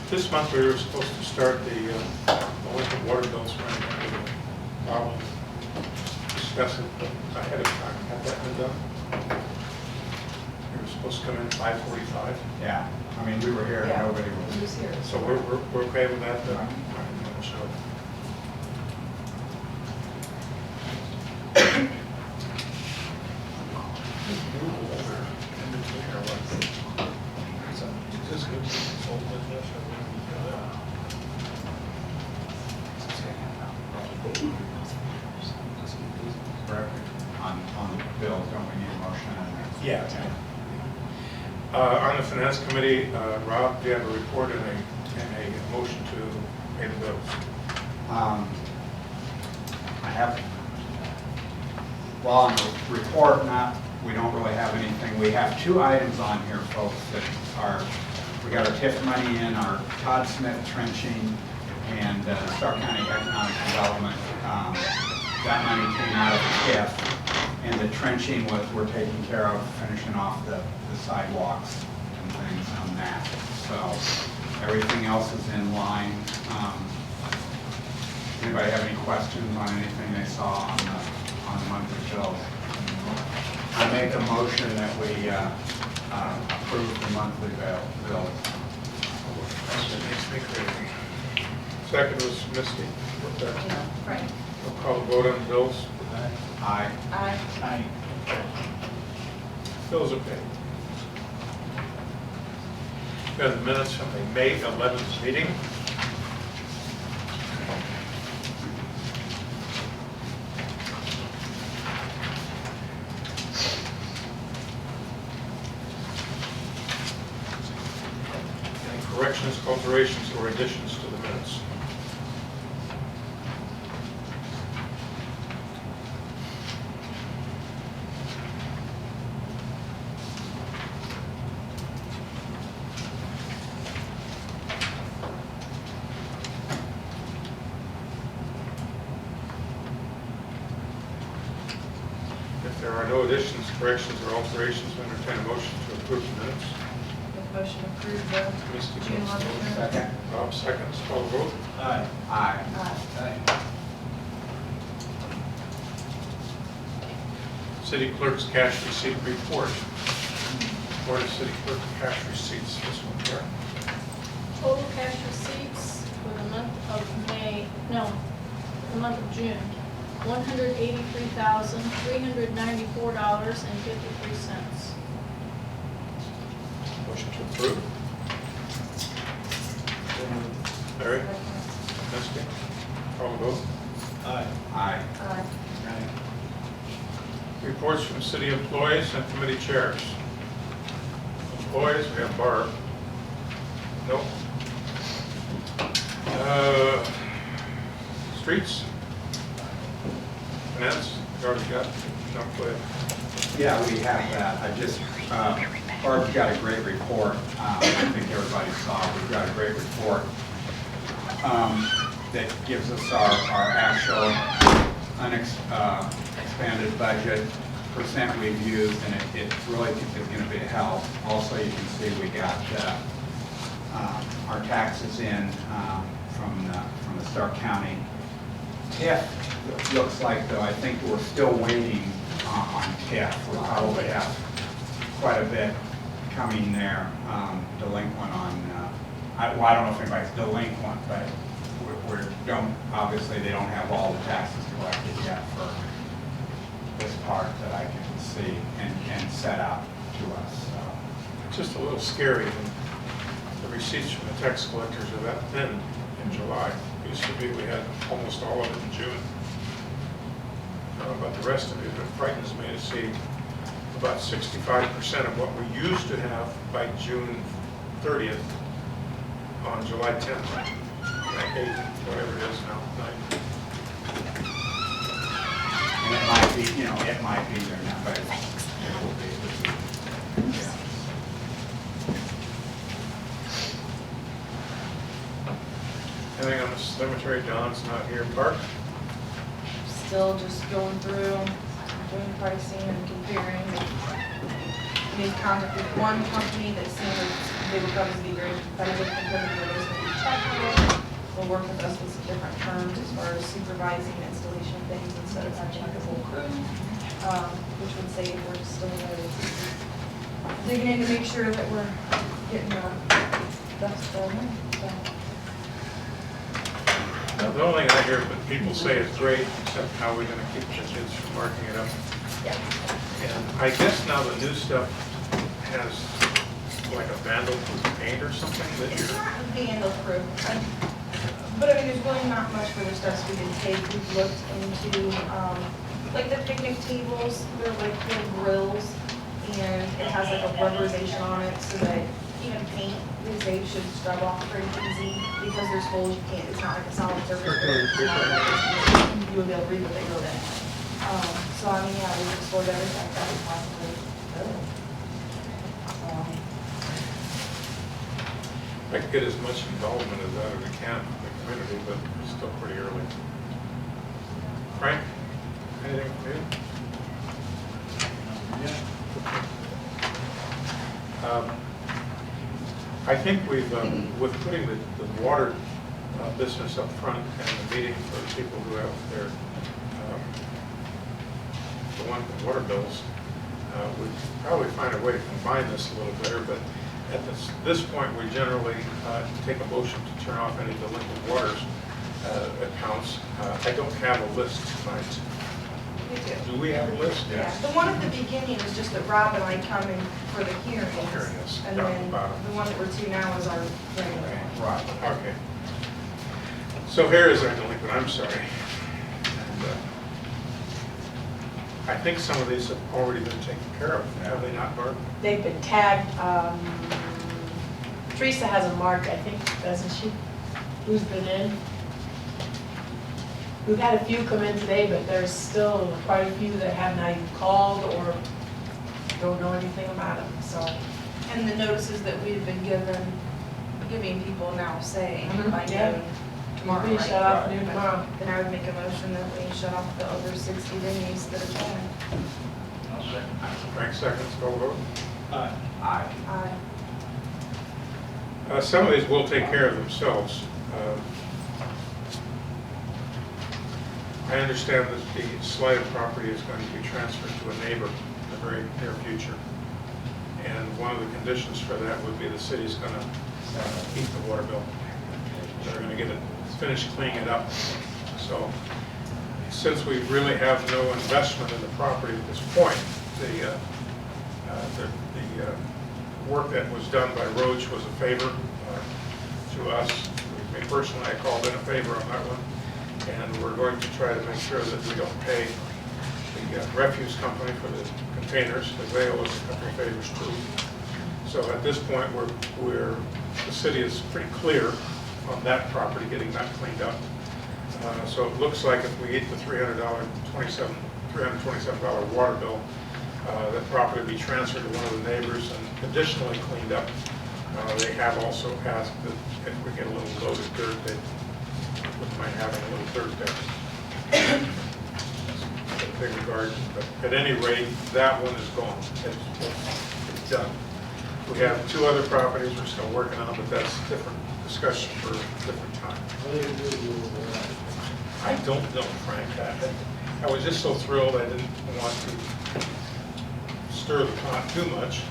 This month we were supposed to start the electric water bills running into the problem. Discuss it ahead of time. Have that been done? We were supposed to come in at 5:45. Yeah, I mean, we were here and Yeah. nobody He was here. So we're okay with that then? Right. All right, then we'll show it. Correct. On the bills, don't we need a motion on that? Yeah. On the finance committee, Rob, do you have a report and a motion to pay the bills? I have, well, on the report, we don't really have anything. We have two items on here, folks, that are, we got our TIF money in, our Todd Smith trenching, and Stark County Economic Development. That money came out of the TIF, and the trenching we're taking care of, finishing off the sidewalks and things on that. So everything else is in line. Anybody have any questions on anything they saw on the monthly bills? I make a motion that we approve the monthly bills. Second was Misty. With that, Yeah, Frank. we'll call the vote on the bills. Aye. Aye. Bills are paid. We have the minutes from the May 11th meeting. Any corrections, alterations, or additions to the minutes? If there are no additions, corrections, or alterations, I entertain a motion to approve the minutes. Make a motion to approve the Misty June moves. 11th minutes. Second. Bob seconds. Call the vote. Aye. Aye. City clerk's cash receipt report. Board of City Clerk cash receipts, this one here. Total cash receipts for the month of the month of June, $183,394.53. Motion to approve. Barry, Misty, call the vote. Aye. Aye. Reports from city employees and committee chairs. Employees, we have Barb. Nope. Streets? Finance, you already got, no, go ahead. Yeah, we have that. I just, Barb's got a great report. I think everybody saw it. We've got a great report that gives us our actual expanded budget, percent we've used, and it really is going to be a help. Also, you can see we got our taxes in from the Stark County TIF. It looks like, though, I think we're still waiting on TIF. We probably have quite a bit coming there, delinquent on, I don't know if anybody's delinquent, but we don't, obviously they don't have all the taxes collected yet for this part that I can see and set out to us. So. It's just a little scary when the receipts from the tax collectors are that thin in July. It used to be we had almost all of it in June. I don't know about the rest of it, but it frightens me to see about 65% of what we used to have by June 30th on July 10th. 8, whatever it is now, 9. And it might be, it might be there now, but it will be. Yeah. Anything on the cemetery? Don's not here. Park? Still just going through, doing pricing and comparing. Made contact with one company that seemed like they were going to be very competitive compared to the others. will work with us with some different terms as far as supervising installation of things instead of having like a whole crew, which would save, we're still digging in to make sure that we're getting the stuff done. So, Now, the only thing I hear but people say is great, except how we're gonna keep the kids from marking it up. yeah. And I guess now the new stuff has like a vandal-proof paint or something that It's you're, not vandal proof, but I mean, there's really not much further steps we can take. We've looked into, like the picnic tables, they're like little grills, and it has like a rubberization on it so that even paint, they should scrub off pretty easy because there's holes you can't, it's not like a solid surface. It's not like you would be able to read what they wrote in. So I mean, yeah, we explored everything that we possibly could. I could get as much involvement as that as we can in the community, but it's still pretty early. Frank, anything from you? I think we've, with putting the water business up front and the meeting for the people who have their, the water bills, we'd probably find a way to combine this a little better, but at this point, we generally take a motion to turn off any delinquent waters accounts. I don't have a list tonight. We do. Do we have a list? Yeah, the one at the beginning was just that Rob and I come in for the hearings. Hearings, And down then the bottom. the one that we're to now is our regular one. Right. Okay. So here is our delinquent, I'm sorry. And, I think some of these have already been taken care of, have they not, Barb? They've been tagged. Teresa has them marked, I think, doesn't she? Who's been in? We've had a few come in today, but there's still quite a few that have not even called or don't know anything about them, so. And the notices that we've been giving people now say Mhm, by yeah. noon tomorrow, We right? shut off noon tomorrow. Then I would make a motion that we shut off the over 60 days that are going. Frank seconds, call the vote. Aye. Some of these will take care of themselves. I understand that the slighted property is going to be transferred to a neighbor in the very near future. And one of the conditions for that would be the city's going to keep the water bill. They're going to get it, finish cleaning it up. So since we really have no investment in the property at this point, the work that was done by Roach was a favor to us. Me personally, I called in a favor on that one. And we're going to try to make sure that we don't pay the refuse company for the containers, because they owe us a couple of favors too. So at this point, the city is pretty clear on that property, getting that cleaned up. So it looks like if we get the $327 water bill, that property will be transferred to one of the neighbors and additionally cleaned up. They have also asked that if we get a little loaded dirt, they wouldn't mind having a little dirt there. A bigger garden, but at any rate, that one is gone. It's done. We have two other properties we're still working on, but that's a different discussion for a different time. I don't know, Frank. I was just so thrilled I didn't want to stir the pot too much.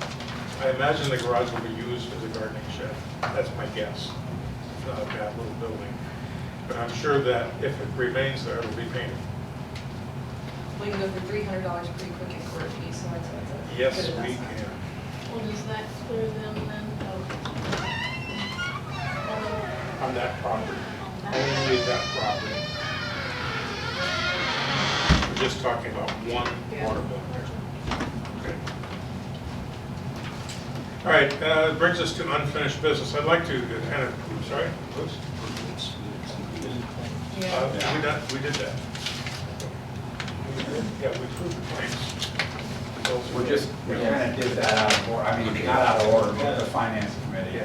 I imagine the garage will be used as a gardening shed. That's my guess. It's not a bad little building. But I'm sure that if it remains there, it'll be painted. We can go for $300 pretty quick in court fees, so it's a Yes, good we investment. can. Well, does that clear them then? On that property. Only that property. We're just talking about one water bill there. Okay. All right, it brings us to unfinished business. I'd like to kind of, sorry, Bruce? We did that. Yeah, we approved the claims. We kind of did that out of order, I mean, not out of order, but the finance committee.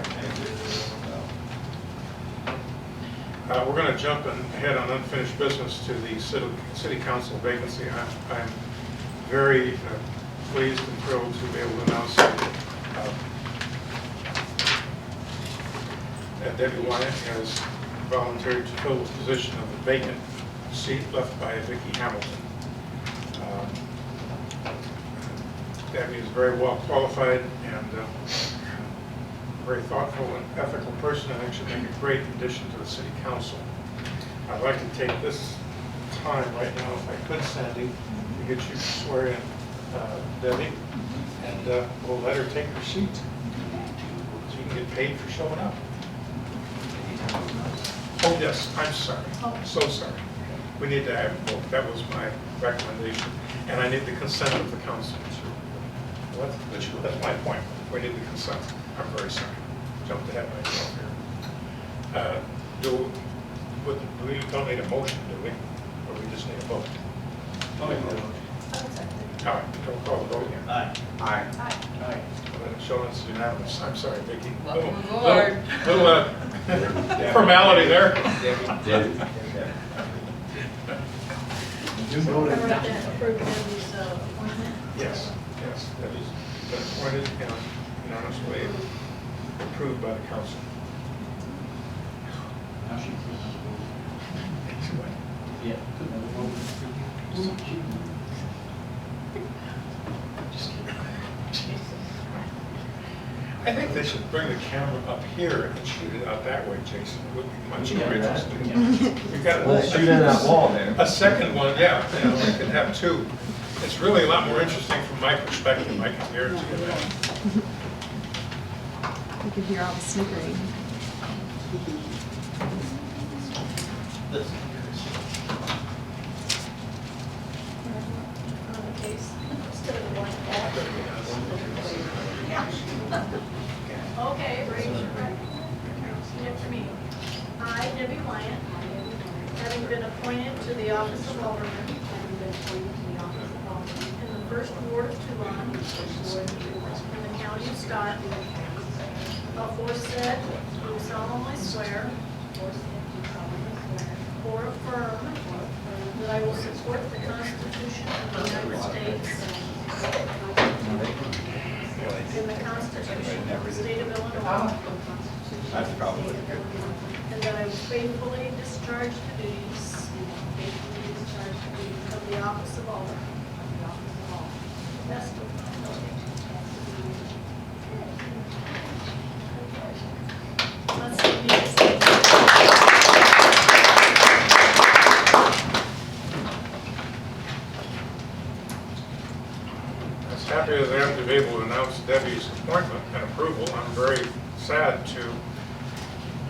We're going to jump ahead on unfinished business to the city council vacancy. I'm very pleased and thrilled to be able to announce Debbie Wyatt has volunteered to fill the position of the vacant seat left by Vicki Hamilton. Debbie is very well qualified and very thoughtful and ethical person. I think she'll make a great addition to the city council. I'd like to take this time right now, if I could, Sandy, to get you to swear in Debbie, and we'll let her take her seat so you can get paid for showing up. Oh, yes, I'm sorry. So sorry. We need to have a vote. That was my recommendation. And I need the consent of the council. That's my point. We need the consent. I'm very sorry. Jumped ahead of myself here. We don't need a motion, do we? Or we just need a vote? All right, don't call the vote again. Aye. Aye. Let it show it's unanimous. I'm sorry, Vicki. Welcome aboard. Little formality there. Remember that approved Debbie's appointment? Yes, Debbie's been appointed and unanimously approved by the council. Now she yeah. I think they should bring the camera up here and shoot it out that way, Jason. It would be much more interesting. We've got We'll shoot in that wall there. a second one, yeah, we could have two. It's really a lot more interesting from my perspective. I can guarantee you that. You can hear all the snickering. On the case, instead of the blank wall. Okay, raise your right. Repeat after me. I, Debbie Wyatt, having been appointed to the office of Alderman in the first ward of Toulon, in the county of Scott, aforesaid, do solemnly swear or affirm that I will support the Constitution of the United States and the Constitution of the State of Illinois, That's probably and that I will faithfully discharge the duties of the office of Alderman. Best of my ability. Let's see. As happy as I am to be able to announce Debbie's appointment and approval, I'm very sad to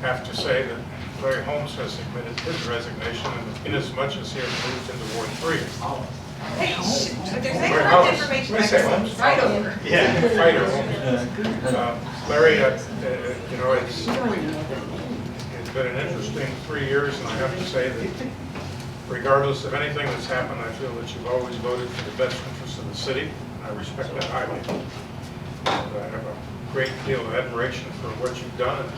have to say that Larry Holmes has submitted his resignation inasmuch as he has moved into Ward 3. Hey, if there's any Where correct Holmes? information, We I say can Holmes. send right over. Yeah, fighter Holmes. Larry, it's been an interesting 3 years, and I have to say that regardless of anything that's happened, I feel that you've always voted for the best interests of the city. I respect that highly. And I have a great deal of admiration for what you've done, and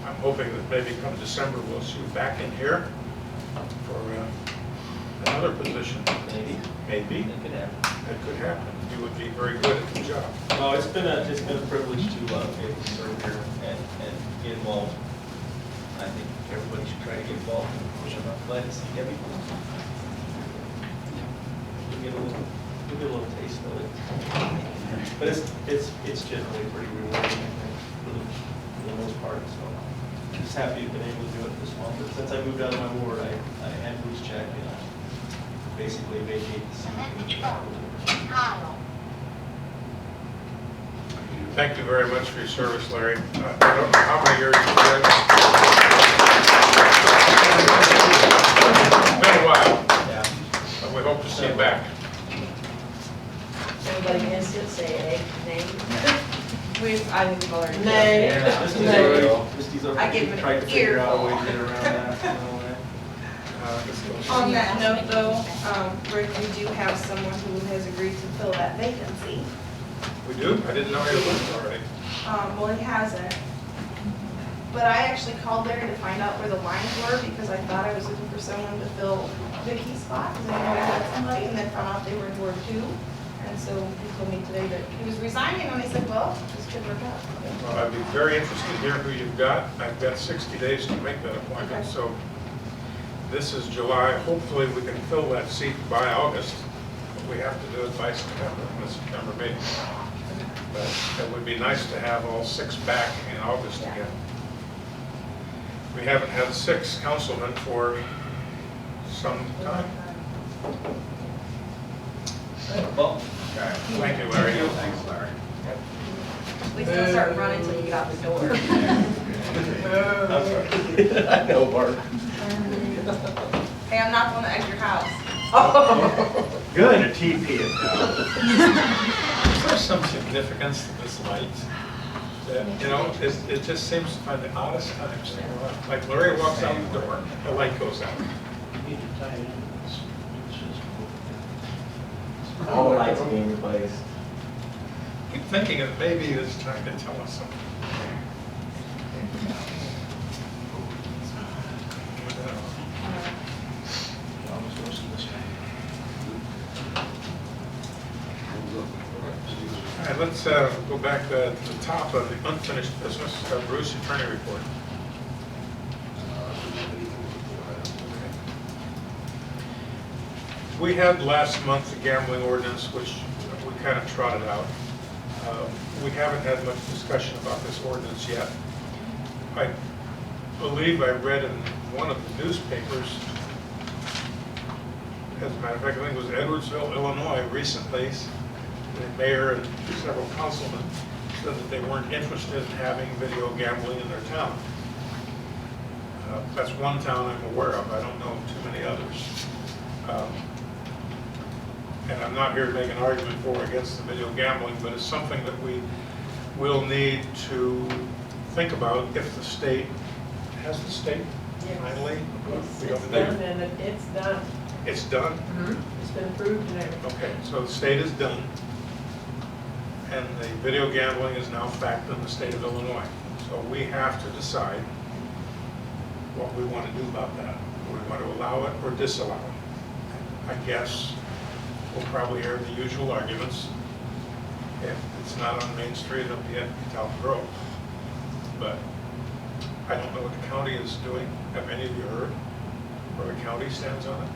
I'm hoping that maybe come December we'll see you back in here for another position. Maybe. It could happen. That could happen. You would be very good at the job. No, it's been a privilege to be able to serve here and get involved. I think everybody should try to get involved. I'm glad to see Debbie. You'll get a little taste of it. But it's generally pretty rewarding, I think, for the most part. So I'm just happy to have been able to do it this month. But since I moved out of my ward, I had Bruce check and basically vacate the seat. Thank you very much for your service, Larry. I don't know how many years you've been. It's been a while, Yeah. but we hope to see you back. Anybody against it, say nay. I think we've already. Nay. Yeah, Misty's Nay. already I gave him tried to an figure out a way to earful. get around that and all that. On that note, though, Rick, we do have someone who has agreed to fill that vacancy. We do? I didn't know you looked already. Well, he hasn't. But I actually called there to find out where the lines were because I thought I was looking for someone to fill Vicky's spot. Because I know I had somebody and then found out they were in Ward 2. I And so he told me today that he was resigning, and I said, well, this could work out. Well, I'd be very interested to hear who you've got. I've got 60 days to make that appointment, Okay. so this is July. Hopefully, we can fill that seat by August. But we have to do it by September, in the September meeting. But it would be nice to have all 6 back in August Yeah. again. We haven't had 6 councilmen for some time. Well, Okay. Thank you, Larry. Thanks, Larry. At least don't start running until you get out the door. I'm sorry. I know, Bart. Hey, I'm not going to exit your house. Good. A TP is down. Is there some significance to this light? That, you know, it just seems to find the oddest times to go on. Like Larry walks out the door, the light goes out. You need to tie it in. It's just- All the lights are being replaced. Keep thinking that maybe it's trying to tell us something. Almost goes to the sky. All right, let's go back to the top of the unfinished business. Bruce, attorney report. We had last month the gambling ordinance, which we kind of trotted out. We haven't had much discussion about this ordinance yet. I believe I read in one of the newspapers, as a matter of fact, I think it was Edwardsville, Illinois, recently, the mayor and several councilmen said that they weren't interested in having video gambling in their town. That's one town I'm aware of. I don't know of too many others. And I'm not here to make an argument for or against the video gambling, but it's something that we will need to think about if the state, has the state finally? It's We done, over there. and it's done. It's done? It's been approved and everything. Okay, so the state is done. And the video gambling is now fact in the state of Illinois. So we have to decide what we want to do about that. Do we want to allow it or disallow it? I guess we'll probably hear the usual arguments. If it's not on Main Street, it'll be at Town Grove. But I don't know what the county is doing. Have any of you heard where the county stands on it?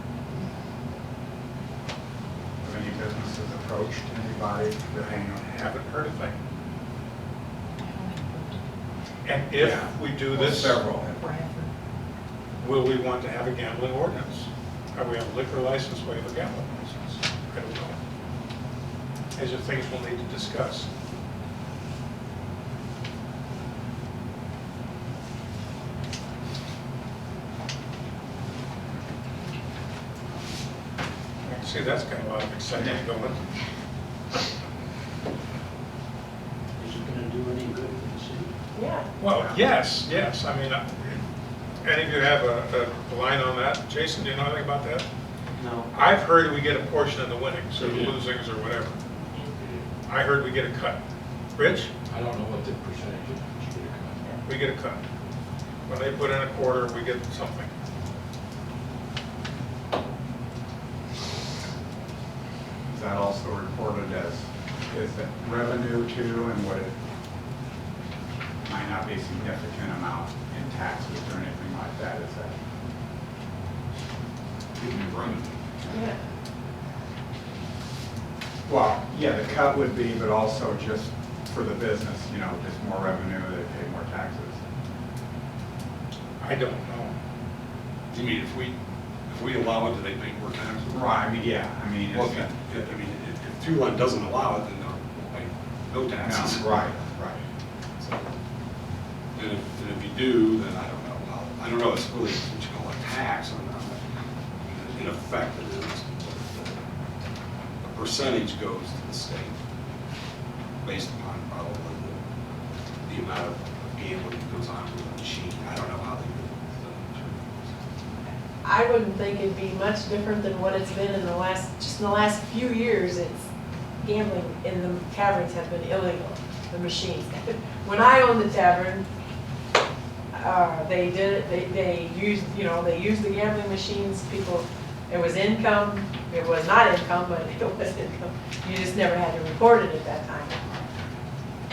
Have any businesses approached anybody? I haven't heard a thing. And if we do Well, this, several. will we want to have a gambling ordinance? Or we have a liquor license, we have a gambling license? I don't know. These are things we'll need to discuss. See, that's got a lot of excitement going. Is it gonna do any good for the city? Yeah. Well, yes, yes. I mean, any of you have a line on that? Jason, do you know anything about that? No. I've heard we get a portion of the winnings or the Yeah. losings or whatever. I heard we get a cut. Rich? I don't know what the percentage is, but you get a cut. We get a cut. When they put in a quarter, we get something. Is that also reported as, is it revenue too, and would it, might not be a significant amount in taxes or anything like that, is that? Yeah. Well, yeah, the cut would be, but also just for the business, you know, just more revenue, they pay more taxes. I don't know. You mean if we allow it, do they pay more taxes? Right, I mean, yeah, I mean, Well, it's, if Toulon doesn't allow it, then they'll pay no taxes. no, right, right. So, and if you do, then I don't know. I don't know, it's really what you call a tax, or not. In effect, it is. A percentage goes to the state based upon probably the amount of gambling that goes on with the machine. I don't know how they do it. I wouldn't think it'd be much different than what it's been in the last few years. It's gambling in the taverns have been illegal, the machines. When I owned the tavern, they did it, they used, they used the gambling machines, people It was income, it was not income, but it was income. You just never had to report it at that time.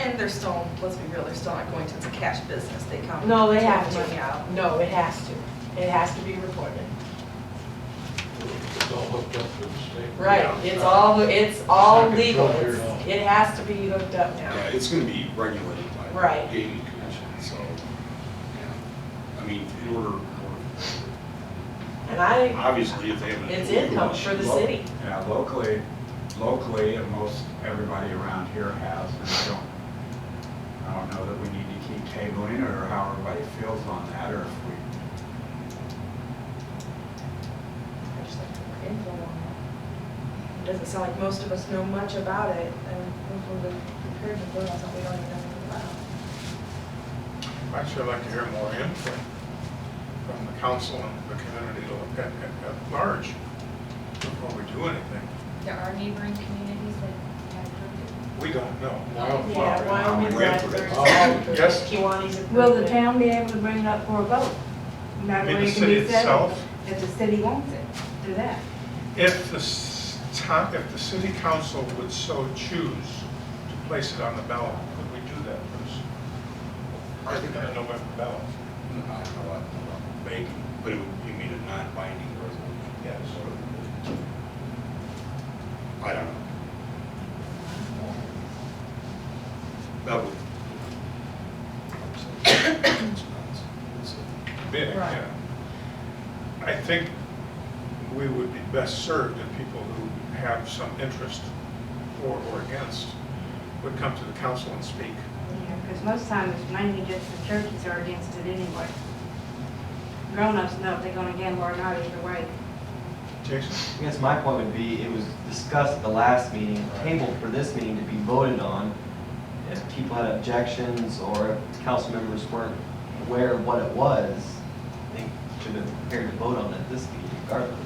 And they're still, let's be real, they're still not going to, it's a cash business, they come. No, they take have the money to. out. No, it has to. It has to be reported. It's all hooked up to the state. Right, Yeah. it's all legal. It's not controlled here, no. It has to be hooked up now. Yeah, it's gonna be regulated by the Right. gaming commission, so, yeah. I mean, in order, And I, obviously, if they have. an it's illegal income for the machine- city. Yeah, locally, most everybody around here has, and I don't know that we need to keep tabling or how everybody feels on that, or if we, I just like more info on it. It doesn't sound like most of us know much about it, and if we're prepared to vote on something we don't even know anything about. I'd sure like to hear more input from the council and the community at large before we do anything. There are neighboring communities that have approved it. We don't know. Yeah, Wyoming's got theirs. Yes. Kiwanis approved Will the it. town be able to bring it up for a vote? That You mean way the it can be city settled. itself? If the city wants it, do that. If the city council would so choose to place it on the ballot, could we do that, Bruce? I think on a November ballot. I don't know what, maybe, but it would, you mean a non-binding resolution? Yes. I don't know. That would. Big, Right. yeah. I think we would be best served if people who have some interest for or against would come to the council and speak. Yeah, because most times it's mainly just the churches are against it anyway. Grown-ups know if they're gonna gamble or not either way. Jason? I guess my point would be, it was discussed at the last meeting, tabled for this meeting to be voted on. If people had objections or if council members weren't aware of what it was, I think should have been prepared to vote on it this meeting regardless.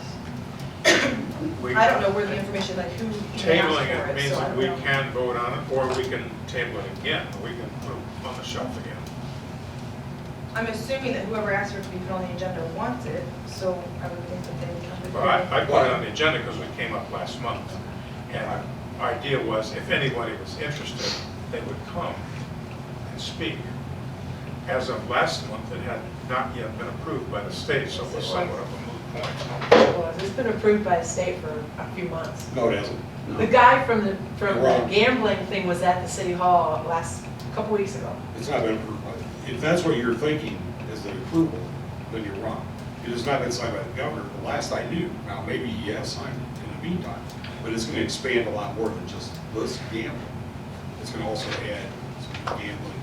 I don't know where the information, like who even Tabling asked for it means so I that don't we know. can vote on it, or we can table it again, or we can put it on the shelf again. I'm assuming that whoever asked for it to be put on the agenda wants it, so I would think that they would come to. Well, I put it on the agenda because we came up last month. And our idea was if anybody was interested, they would come and speak. As of last month, it had not yet been approved by the state, so it was somewhat of a moot point. Well, it's been approved by the state for a few months. No, it hasn't. The guy from the Wrong. gambling thing was at the city hall couple weeks ago. It's not been approved by, if that's what you're thinking is the approval, then you're wrong. It has not been signed by the governor, the last I knew. Now, maybe he has signed it in the meantime, but it's gonna expand a lot more than just this gambling. It's gonna also add some gambling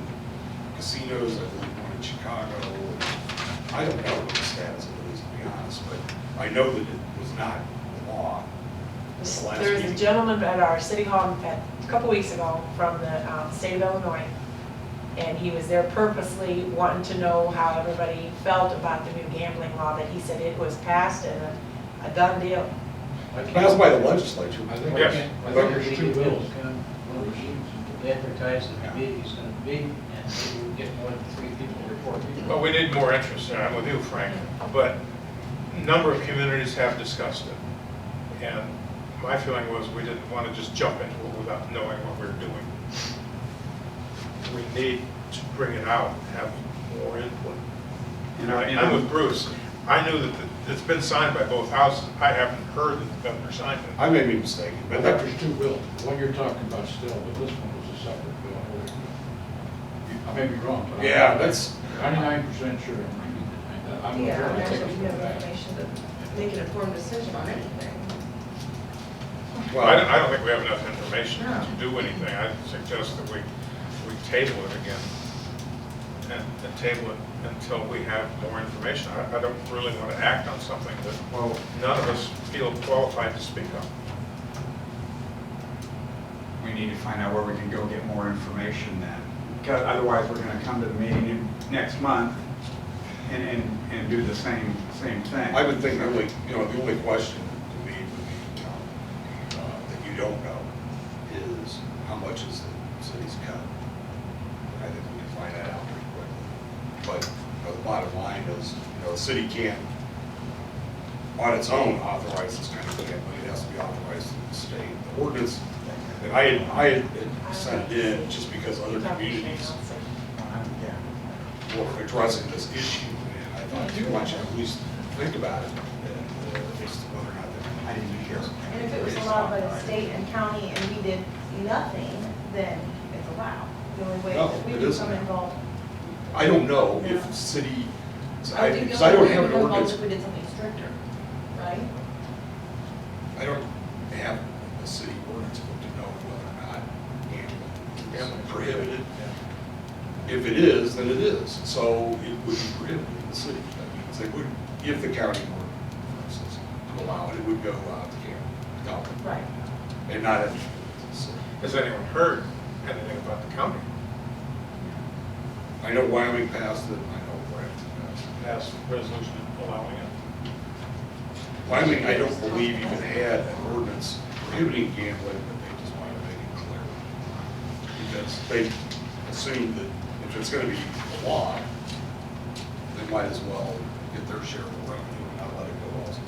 casinos, I believe one in Chicago. I don't know what the status of it is, to be honest, but I know that it was not law. at the last There was a meeting. gentleman at our city hall a couple weeks ago from the state of Illinois. And he was there purposely wanting to know how everybody felt about the new gambling law, that he said it was passed and a done deal. Passed by the legislature. I think, Yes. I think there's two bills, kind of, one of the advertise that the bid is gonna be, and maybe we'll get more than 3 people or 4 people. But we need more interest, I'm with you, Frank, but a number of communities have discussed it. And my feeling was we didn't want to just jump into it without knowing what we were doing. We need to bring it out, have more input. And I'm with Bruce. I knew that it's been signed by both houses. I haven't heard that the governor signed it. I may be mistaken, I but think that, there's 2 bills, the one you're talking about still, but this one was a separate bill. I may be wrong, but yeah, that's, 99% sure. I'm Yeah, afraid to there's take no it from that. information to make an informed decision on anything. Well, I don't think we have enough information No. to do anything. I suggest that we table it again and table it until we have more information. I don't really want to act on something that well, none of us feel qualified to speak of. we need to find out where we can go get more information then. Because otherwise, we're gonna come to the meeting next month and do the same thing. I would think the only question to me would be, that you don't know is how much is the city's cut? I think we can find that out pretty quickly. But the bottom line is, the city can't on its own authorize this kind of gambling. It has to be authorized through the state. The ordinance, and I had sent it in just because other communities were addressing this issue, and I thought, why don't you at least think about it, and as to whether or not I didn't hear. And if it was allowed by the state and county and we did nothing, then it's allowed. The only way No, that we it become isn't. involved. I don't know if No. the city, I think because the I only don't way have we an become involved ordinance, is if we did something stricter, right? I don't have a city ordinance book to know whether or not gambling is prohibited. If it is, then it is, so it would be prohibited in the city. That means they would, if the county were, for instance, to allow it, it would go out to county, Right. and not at the city. Has anyone heard anything about the county? I know Wyoming passed it, I know Brampton passed it. Passed resolution allowing it? Wyoming, I don't believe even had an ordinance prohibiting gambling, but they just wanted to make it clear. Because they assumed that if it's gonna be a law, they might as well get their share of the revenue and not let it go also.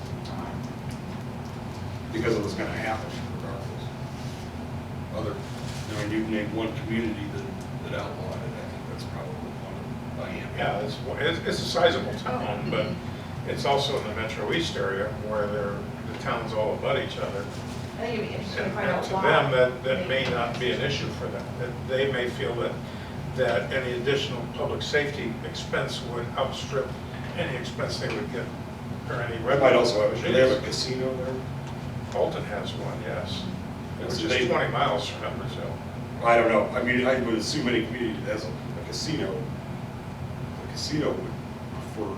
Because it was gonna happen regardless. Other, you've named one community that outlawed it, I think that's probably one of Miami. Yeah, it's a sizable town, but it's also in the Metro East area where the towns all abut each other. I think it'd be interesting to And find out to why. them, that may not be an issue for them. That they may feel that any additional public safety expense would outstrip any expense they would get, or any They revenue. might also have, do they have a casino there? Alton has one, yes. It's Which just they- 20 miles from Edwardsville. I don't know, I mean, I would assume any community that has a casino, the casino would prefer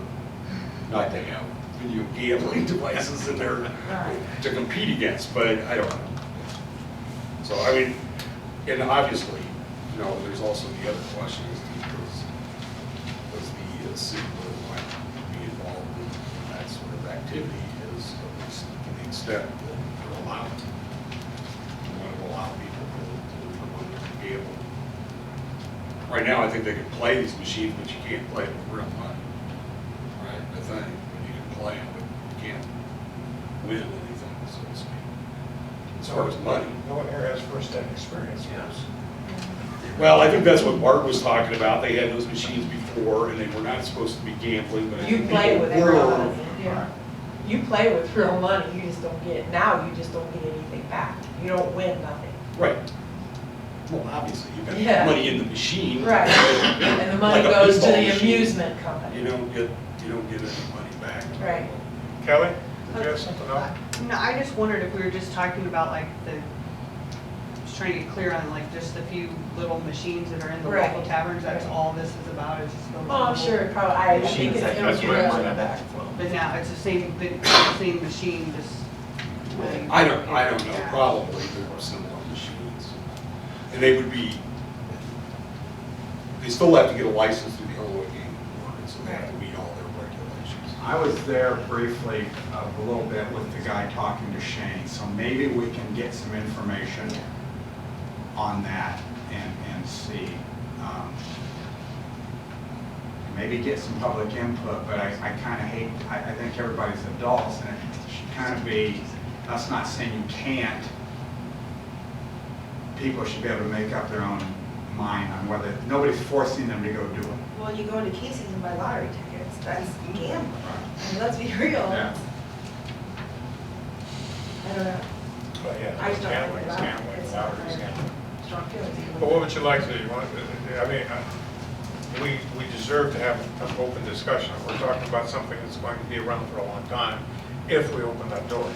not to have video gambling devices in there to compete against, but I don't know. So, I mean, and obviously, there's also the other question is, does the city really want to be involved in that sort of activity, is at least to the extent that they're allowed. We want to allow people to gamble. Right now, I think they can play these machines, but you can't play them with real money. Right, I think, you can play them, but you can't win anything, so to speak. As far as money. No one here has first-hand experience. Well, I think that's what Bart was talking about. They had those machines before, and they were not supposed to be gambling, but I You think play people with were. real money. You play with real money, you just don't get, now you just don't get anything back. You don't win nothing. Right. Well, obviously, you got Yeah. money in the machine. Right. And the money Like a goes to pinball the machine. amusement company. You don't get any money back. Right. Kelly, did you have something else? No, I just wondered if we were just talking about like just trying to get clear on like just the few little machines that are in the Right. local taverns, that's all this is about, is just those. Oh, I'm little- sure it probably, I think Machines it's that gonna that's be what I'm real. saying. back from. But now, it's the same machine, just. really- I don't know, Yeah. probably there were similar machines. And they would be, they still have to get a license through the Illinois Gaming Board, so they have to meet all their regulations. I was there briefly, a little bit with the guy talking to Shane, so maybe we can get some information on that and see. Maybe get some public input, but I kind of hate, I think everybody's adults, and it should kind of be, that's not saying you can't. People should be able to make up their own mind on whether, nobody's forcing them to go do it. Well, you go into Casey's and buy lottery tickets, that's gambling. I mean, let's be real. Yeah. I don't know. But yeah, I just don't gambling, think it's about it. gambling, It's not lottery's my gambling. strong feelings. But what would you like to do? You want, I mean, we deserve to have an open discussion. We're talking about something that's going to be around for a long time if we open that door.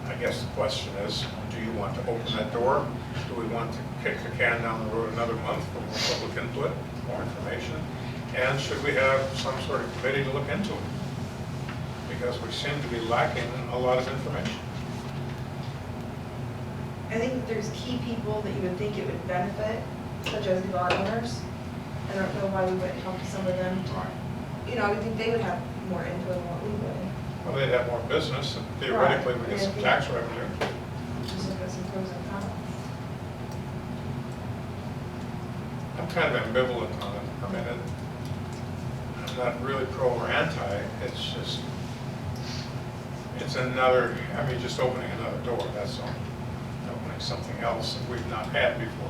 I guess the question is, do you want to open that door? Do we want to kick the can down the road another month for more public input, more information? And should we have some sort of committee to look into it? Because we seem to be lacking a lot of information. I think there's key people that you would think it would benefit, such as the bar owners. I don't know why we wouldn't talk to some of them. I would think they would have more input than what we would. Well, they'd have more business, and theoretically, we get some tax revenue. Just look at some pros and cons. I'm kind of ambivalent on it. I mean, I'm not really pro or anti, it's just, It's another, I mean, just opening another door, that's all. Opening something else that we've not had before.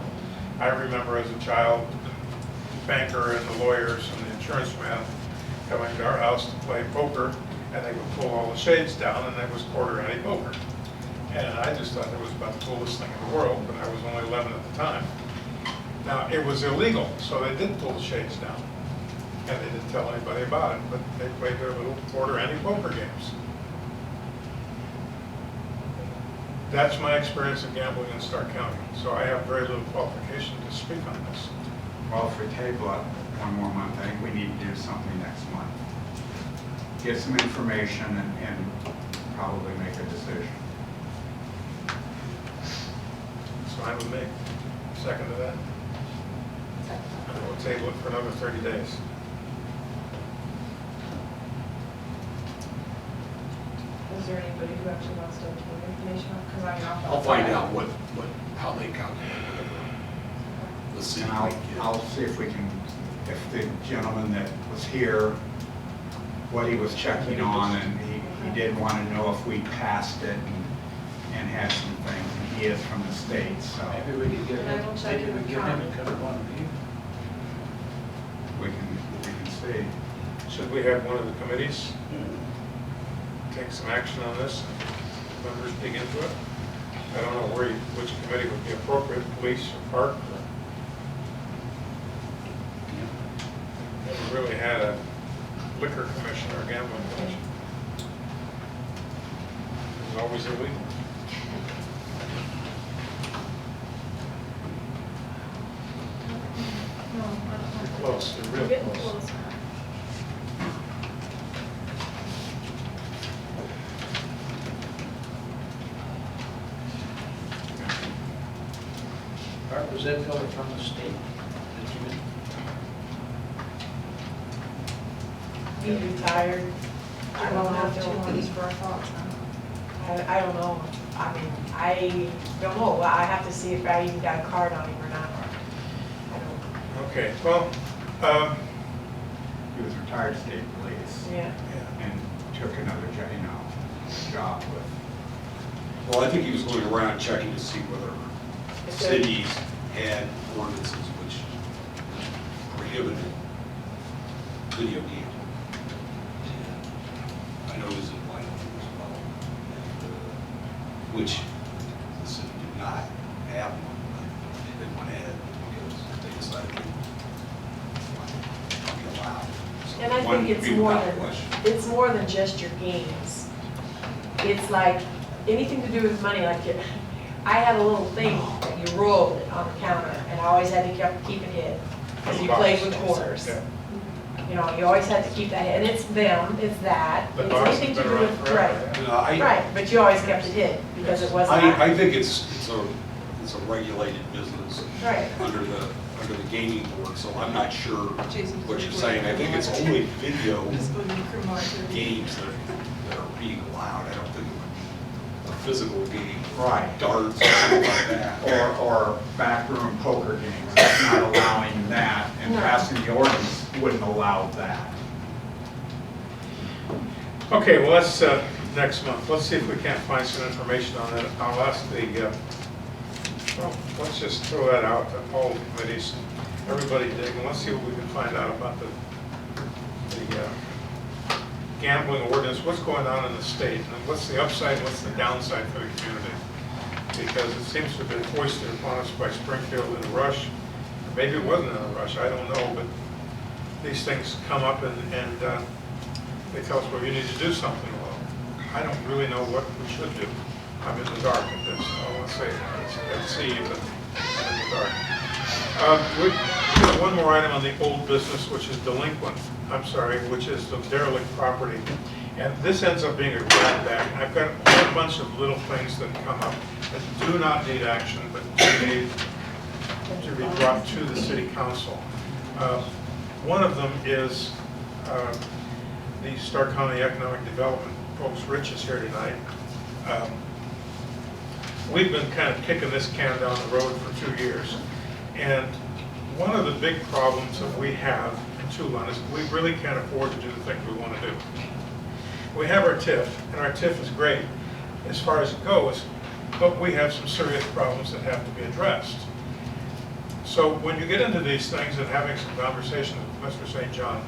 I remember as a child, the banker and the lawyers and the insurance man coming to our house to play poker, and they would pull all the shades down, and that was quarter ante poker. And I just thought it was about the coolest thing in the world, but I was only 11 at the time. Now, it was illegal, so they did pull the shades down, and they didn't tell anybody about it, but they played their little quarter ante poker games. That's my experience in gambling in Stark County, so I have very little qualification to speak on this. Well, if we table it one more month, I think we need to do something next month. Get some information and probably make a decision. It's fine with me. Second to that. And we'll table it for another 30 days. Is there anybody who actually wants to obtain information? Because I'm not. I'll find out how they calculate it. The city And might get. I'll see if we can, if the gentleman that was here, what he was checking on, and he did want to know if we passed it and had some things, and he is from the state, so Maybe we could get And I him, will check maybe we with could get him Tom. to come to one of you. we can see. Should we have one of the committees take some action on this, and members dig into it? I don't know which committee would be appropriate, police or park, or... Never really had a liquor commission or gambling commission. It was always illegal. No, I don't have to. Close, they're We're real getting close. close. Art, was that coming from the state? Did you- He retired. I don't have to to, these for our thoughts on. I don't know. I mean, I don't know. I have to see if I even got a card on him or not. I don't, Okay, well, He was retired state police yeah. yeah. and took another job with, Well, I think he was going around checking to see whether If cities had ordinances which prohibited video gambling. I know it was in Wyoming as well, and, which the city did not have one, but they went ahead because they decided they would be allowed. So And I one think it's being more without than, question. it's more than just your games. It's like anything to do with money, like I had a little thing that you rolled it on the counter, and I always had to keep it hid, because you played with quarters. Yeah. You know, you always had to keep that hid, and it's them, it's that, The it's box has anything to been do around with, forever, right, yeah. right, but you always kept it hid, because it wasn't. I think it's a regulated business Right. under the gaming board, so I'm not sure what you're saying. I think it's only video games that are being allowed. I don't think it would be a physical game, Right. darts or something like that. or backroom poker games. It's not allowing that, and No. passing the ordinance wouldn't allow that. Okay, well, let's, next month, let's see if we can't find some information on that. I'll ask well, let's just throw that out to all the committees, everybody dig, and let's see what we can find out about the gambling ordinance, what's going on in the state, and what's the upside, and what's the downside for the community. Because it seems to have been foisted upon us by Springfield in a rush. Maybe it wasn't in a rush, I don't know, but these things come up and they tell us, well, you need to do something. Well, I don't really know what we should do. I'm in the dark at this. I won't say let's see, but I'm in the dark. We have one more item on the old business, which is which is the derelict property. And this ends up being a grab bag. And I've got a whole bunch of little things that come up that do not need action, but do need to be brought to the city council. One of them is the Stark County Economic Development folks. Rich is here tonight. We've been kind of kicking this can down the road for 2 years. And one of the big problems that we have in Toulon is we really can't afford to do the things we want to do. We have our TIF, and our TIF is great as far as it goes, but we have some serious problems that have to be addressed. So when you get into these things and having some conversations with Mr. St. John,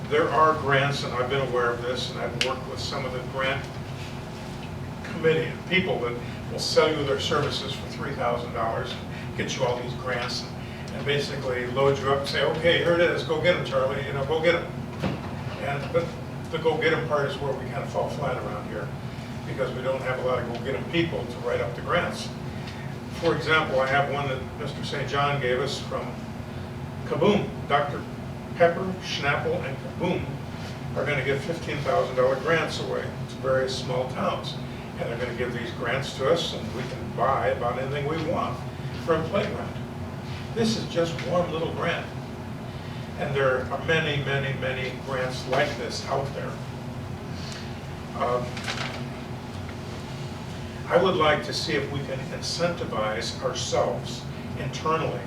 there are grants, and I've been aware of this, and I've worked with some of the grant committee people that will sell you their services for $3,000, get you all these grants, and basically load you up and say, okay, here it is, go get them, Charlie, you know, go get them. But the go get them part is where we kind of fall flat around here, because we don't have a lot of go get them people to write up the grants. For example, I have one that Mr. St. John gave us from Kaboom. Dr. Pepper, Schnapple, and Kaboom are going to give $15,000 grants away to various small towns. And they're going to give these grants to us, and we can buy about anything we want for a playground. This is just one little grant. And there are many, many, many grants like this out there. I would like to see if we can incentivize ourselves internally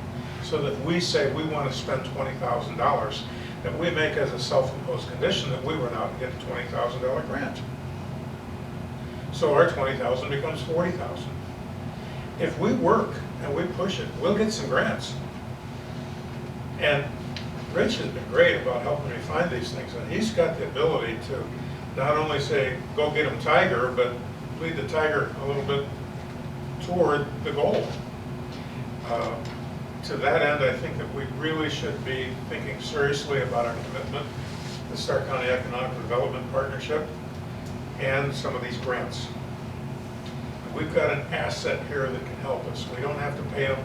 so that we say we want to spend $20,000, that we make as a self-imposed condition that we run out and get a $20,000 grant. So our $20,000 becomes $40,000. If we work and we push it, we'll get some grants. And Rich has been great about helping me find these things, and he's got the ability to not only say, go get him Tiger, but lead the Tiger a little bit toward the goal. To that end, I think that we really should be thinking seriously about our commitment to the Stark County Economic Development Partnership and some of these grants. We've got an asset here that can help us. We don't have to pay them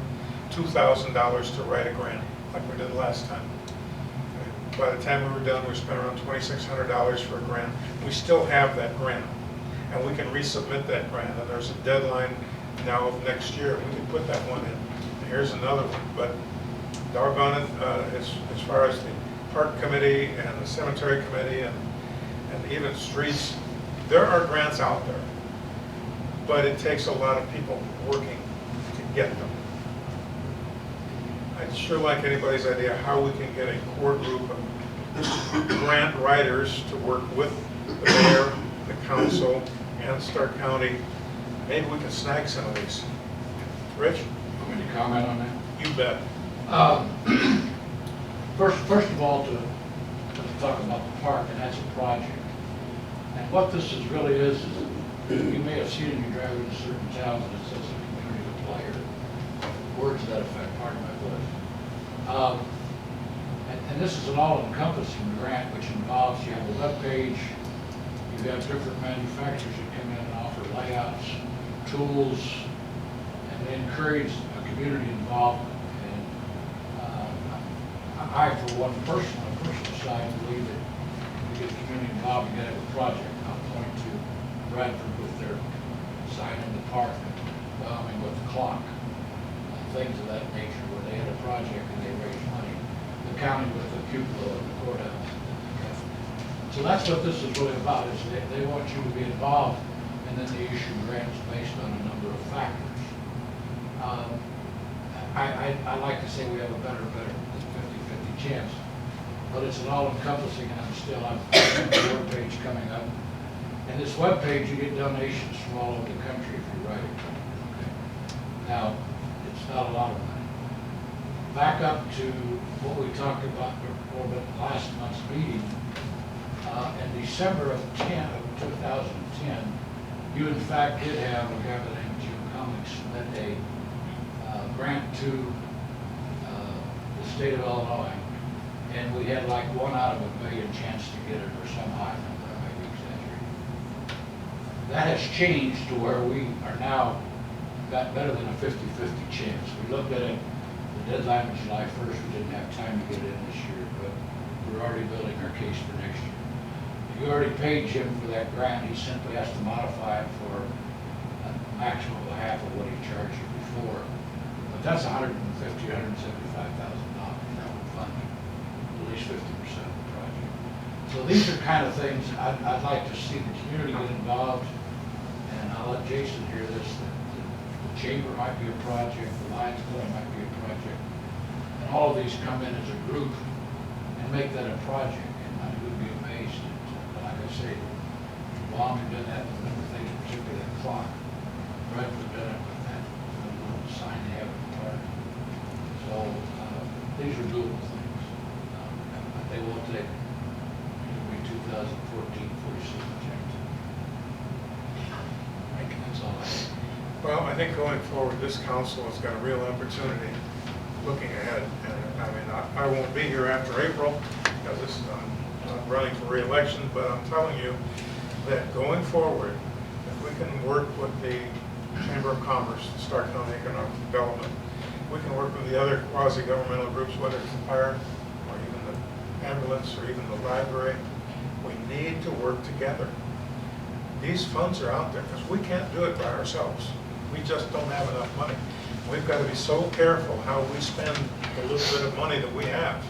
$2,000 to write a grant like we did last time. By the time we were done, we spent around $2,600 for a grant. We still have that grant, and we can resubmit that grant. And there's a deadline now of next year. We can put that one in. And here's another one. But doggone it, as far as the park committee and the cemetery committee and even streets, there are grants out there, but it takes a lot of people working to get them. I'd sure like anybody's idea how we can get a core group of grant writers to work with the mayor, the council, and Stark County. Maybe we can snag some of these. Rich? Want me to comment on that? You bet. First of all, to talk about the park, and that's a project. And what this really is you may have seen it when you drive into certain towns and it says a community of play or words to that effect, pardon my voice. And this is an all-encompassing grant which involves, you have a web page, you have different manufacturers that come in and offer layouts, tools, and they encourage a community involvement. And I, for one, on a personal side, believe that to get the community involved, you got to have a project. I'll point to Bradford with their sign in the park, Wyoming with the clock, things of that nature, where they had a project and they raised money. The county with the cupola and the courthouse. So that's what this is really about, is they want you to be involved, and then they issue grants based on a number of factors. I like to say we have a better than 50-50 chance, but it's an all-encompassing, and I'm still on the web page coming up. And this web page, you get donations from all over the country if you write it. Okay. Now, it's not a lot of money. Back up to what we talked about a little bit last month's meeting. In December of 2010, you in fact did have a guy by the name of Jim Cummings submit a grant to the state of Illinois, and we had like 1 out of 1 million chance to get it, or some high number, I may be exaggerating. That has changed to where we are now got better than a 50-50 chance. We looked at it, the deadline was July 1st, we didn't have time to get it in this year, but we're already building our case for next year. You already paid Jim for that grant, he simply has to modify it for a maximum of half of what he charged you before. But that's $150,000, $175,000. That would fund at least 50% of the project. So these are kind of things I'd like to see the community get involved, and I'll let Jason hear this. The chamber might be a project, the Lions Club might be a project, and all of these come in as a group and make that a project. And I would be amazed at, like I say, long we've done that, with things, particularly that clock. Right, we've done it with that, little sign they have in the park. So, these are doable things. But they will take, it'll be 2014 before you see the change. That's all I have. Well, I think going forward, this council has got a real opportunity looking ahead. And I mean, I won't be here after April because I'm not running for re-election, but I'm telling you that going forward, if we can work with the Chamber of Commerce, the Stark County Economic Development, we can work with the other quasi-governmental groups, whether it's the fire or even the ambulance or even the library. We need to work together. These funds are out there because we can't do it by ourselves. We just don't have enough money. We've got to be so careful how we spend the little bit of money that we have.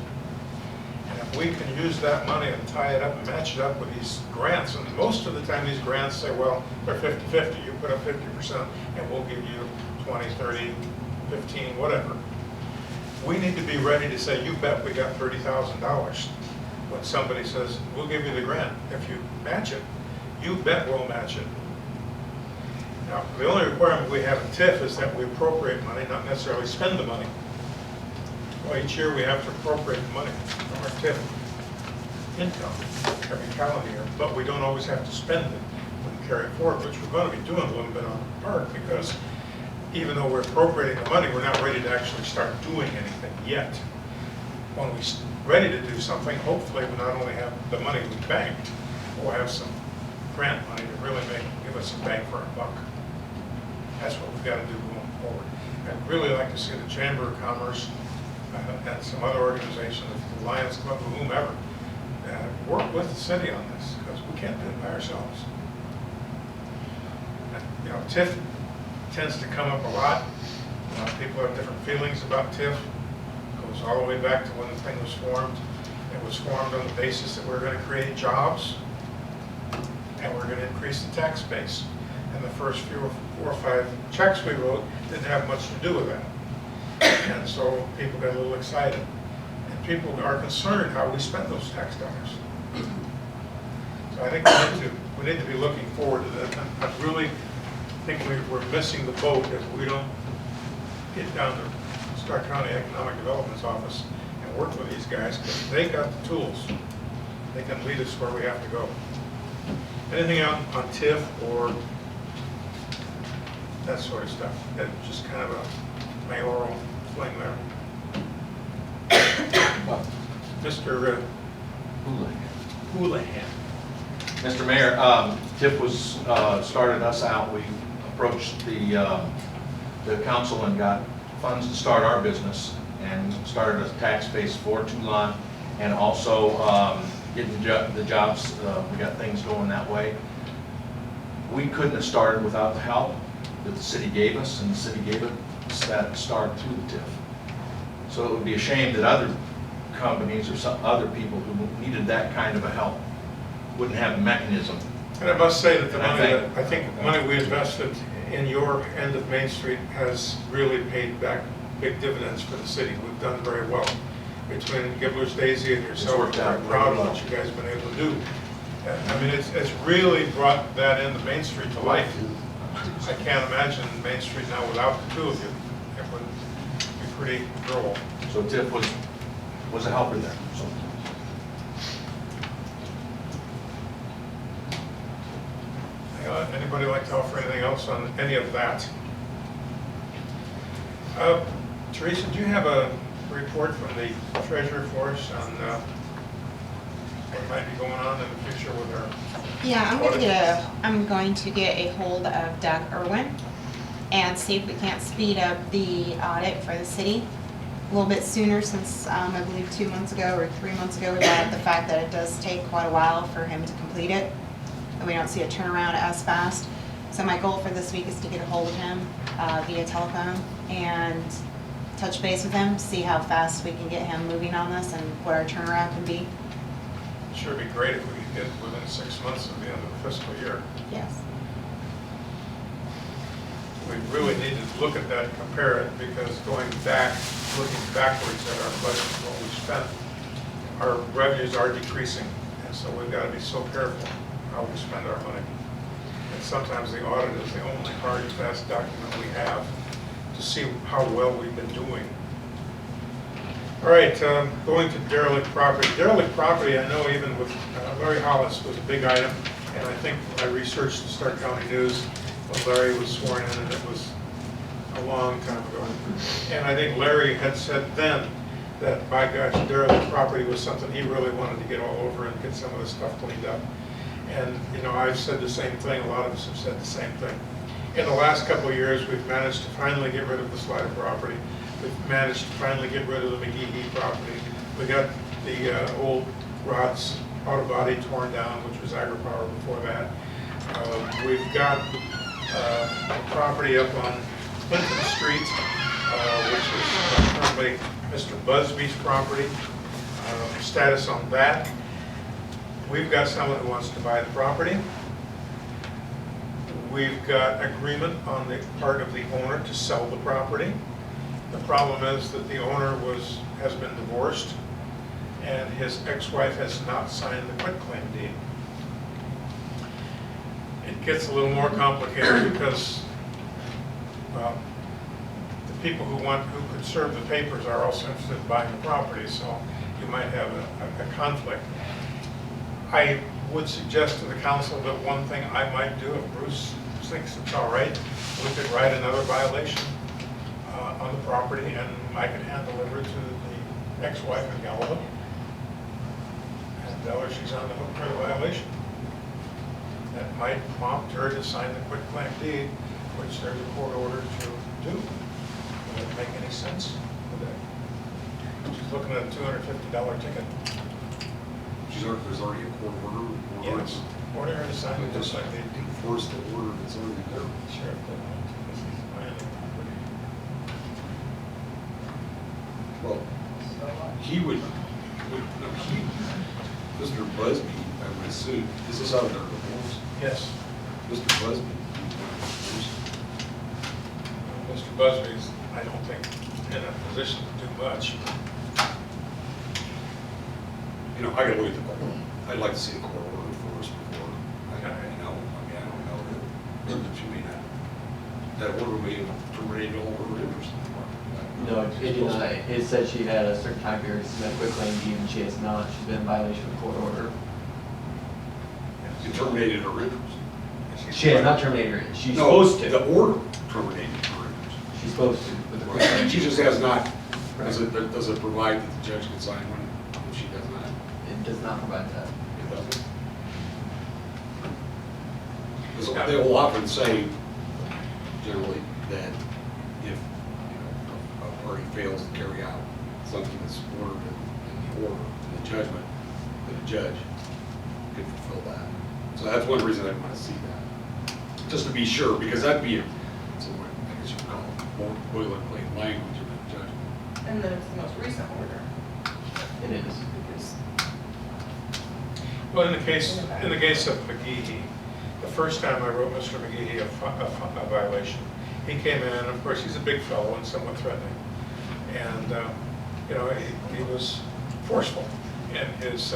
And if we can use that money and tie it up and match it up with these grants, and most of the time these grants say, well, they're 50-50, you put up 50% and we'll give you 20, 30, 15, whatever. We need to be ready to say, you bet we got $30,000. When somebody says, we'll give you the grant if you match it, you bet we'll match it. Now, the only requirement we have in TIF is that we appropriate money, not necessarily spend the money. Well, each year we have to appropriate the money from our TIF income every calendar year, but we don't always have to spend it. We can carry it forward, which we're going to be doing a little bit on the park because even though we're appropriating the money, we're not ready to actually start doing anything yet. When we're ready to do something, hopefully we not only have the money we banked, we'll have some grant money to really give us a bang for our buck. That's what we've got to do going forward. I'd really like to see the Chamber of Commerce and some other organizations, the Lions Club, or whomever, work with the city on this because we can't do it by ourselves. You know, TIF tends to come up a lot. People have different feelings about TIF. It goes all the way back to when the thing was formed. It was formed on the basis that we're going to create jobs and we're going to increase the tax base. And the first 4 or 5 checks we wrote didn't have much to do with that. And so people got a little excited. And people are concerned how we spend those tax dollars. So I think we need to be looking forward to that. I really think we're missing the boat if we don't get down to Stark County Economic Development's office and work with these guys because they got the tools. They can lead us where we have to go. Anything on TIF or that sort of stuff? That's just kind of a mayoral fling there. Mr. Houlihan. Mr. Mayor, TIF was, started us out. We approached the council and got funds to start our business and started a tax base for Toulon and also getting the jobs. We got things going that way. We couldn't have started without the help that the city gave us, and the city gave us that start through the TIF. So it would be a shame that other companies or some other people who needed that kind of a help wouldn't have a mechanism. And I must say that I think the money we invested in your end of Main Street has really paid back big dividends for the city. We've done very well. Between Gibbler's Daisy and yourself, we're very proud of what you guys have been able to do. I mean, it's really brought that end of Main Street to life. I can't imagine Main Street now without the two of you. It would be pretty droll. So TIF was a helper there. So. Anybody like to offer anything else on any of that? Teresa, do you have a report from the treasurer for us on what might be going on in the future with our? Yeah, I'm going to get a hold of Doug Irwin and see if we can't speed up the audit for the city a little bit sooner, since I believe 2 months ago or 3 months ago we brought up the fact that it does take quite a while for him to complete it, and we don't see a turnaround as fast. So my goal for this week is to get a hold of him via telephone and touch base with him, see how fast we can get him moving on this and what our turnaround can be. Sure, it'd be great if we could get it within 6 months of the end of the fiscal year. Yes. We really need to look at that and compare it, because looking backwards at our budget, what we spent, our revenues are decreasing, and so we've got to be so careful how we spend our money. And sometimes the audit is the only hard and fast document we have to see how well we've been doing. All right, going to derelict property. Derelict property, I know even with Larry Hollis was a big item, and I think I researched the Stark County News when Larry was sworn in, and it was a long time ago. And I think Larry had said then that, by gosh, derelict property was something he really wanted to get all over and get some of the stuff cleaned up. And, you know, I've said the same thing, a lot of us have said the same thing. In the last couple of years, we've managed to finally get rid of the Slider property. We've managed to finally get rid of the McGee property. We got the old Rod's auto body torn down, which was AgriPower before that. We've got a property up on Clinton Street, which is currently Mr. Busby's property. Status on that. We've got someone who wants to buy the property. We've got agreement on the part of the owner to sell the property. The problem is that the owner has been divorced, and his ex-wife has not signed the quitclaim deed. It gets a little more complicated because, well, the people who could serve the papers are also interested in buying the property, so you might have a conflict. I would suggest to the council that one thing I might do, if Bruce thinks it's all right, we could write another violation on the property, and I could hand deliver it to the ex-wife in Gallup and tell her she's on the hook for the violation. That might prompt her to sign the quitclaim deed, which there's a court order to do. Would that make any sense? She's looking at a $250 ticket. There's already a court order? Yes. Order her to sign it just like they do. Enforce the order that's already there. Sure. Well, Mr. Busby, I would assume, is this out of their divorce? Yes. Mr. Busby. Mr. Busby's, I don't think, in a position to do much. You know, I gotta look at the court. I'd like to see the court order first before, I don't know that she may not, that order may terminate all her interest in the market. No, it did not. It said she had a certain time period to submit a quitclaim deed, and she has not. She's been in violation of the court order. It terminated her interest. She has not terminated her. She's No, supposed to. the order terminated her interest. She's supposed to with the quitclaim. She just has not, Right. does it provide that the judge can sign one if she does not? It does not provide that. It doesn't. Because they will often say, generally, that if a party fails to carry out something that's ordered in the order, in the judgment, that a judge can fulfill that. So that's one reason I want to see that, just to be sure, because that'd be, somewhat, I guess you would call it, more boilerplate language in the judgment. And then it's the most recent order. It is. Because Well, in the case of McGee, the first time I wrote Mr. McGee a violation, he came in, and of course, he's a big fellow and somewhat threatening. And, you know, he was forceful in his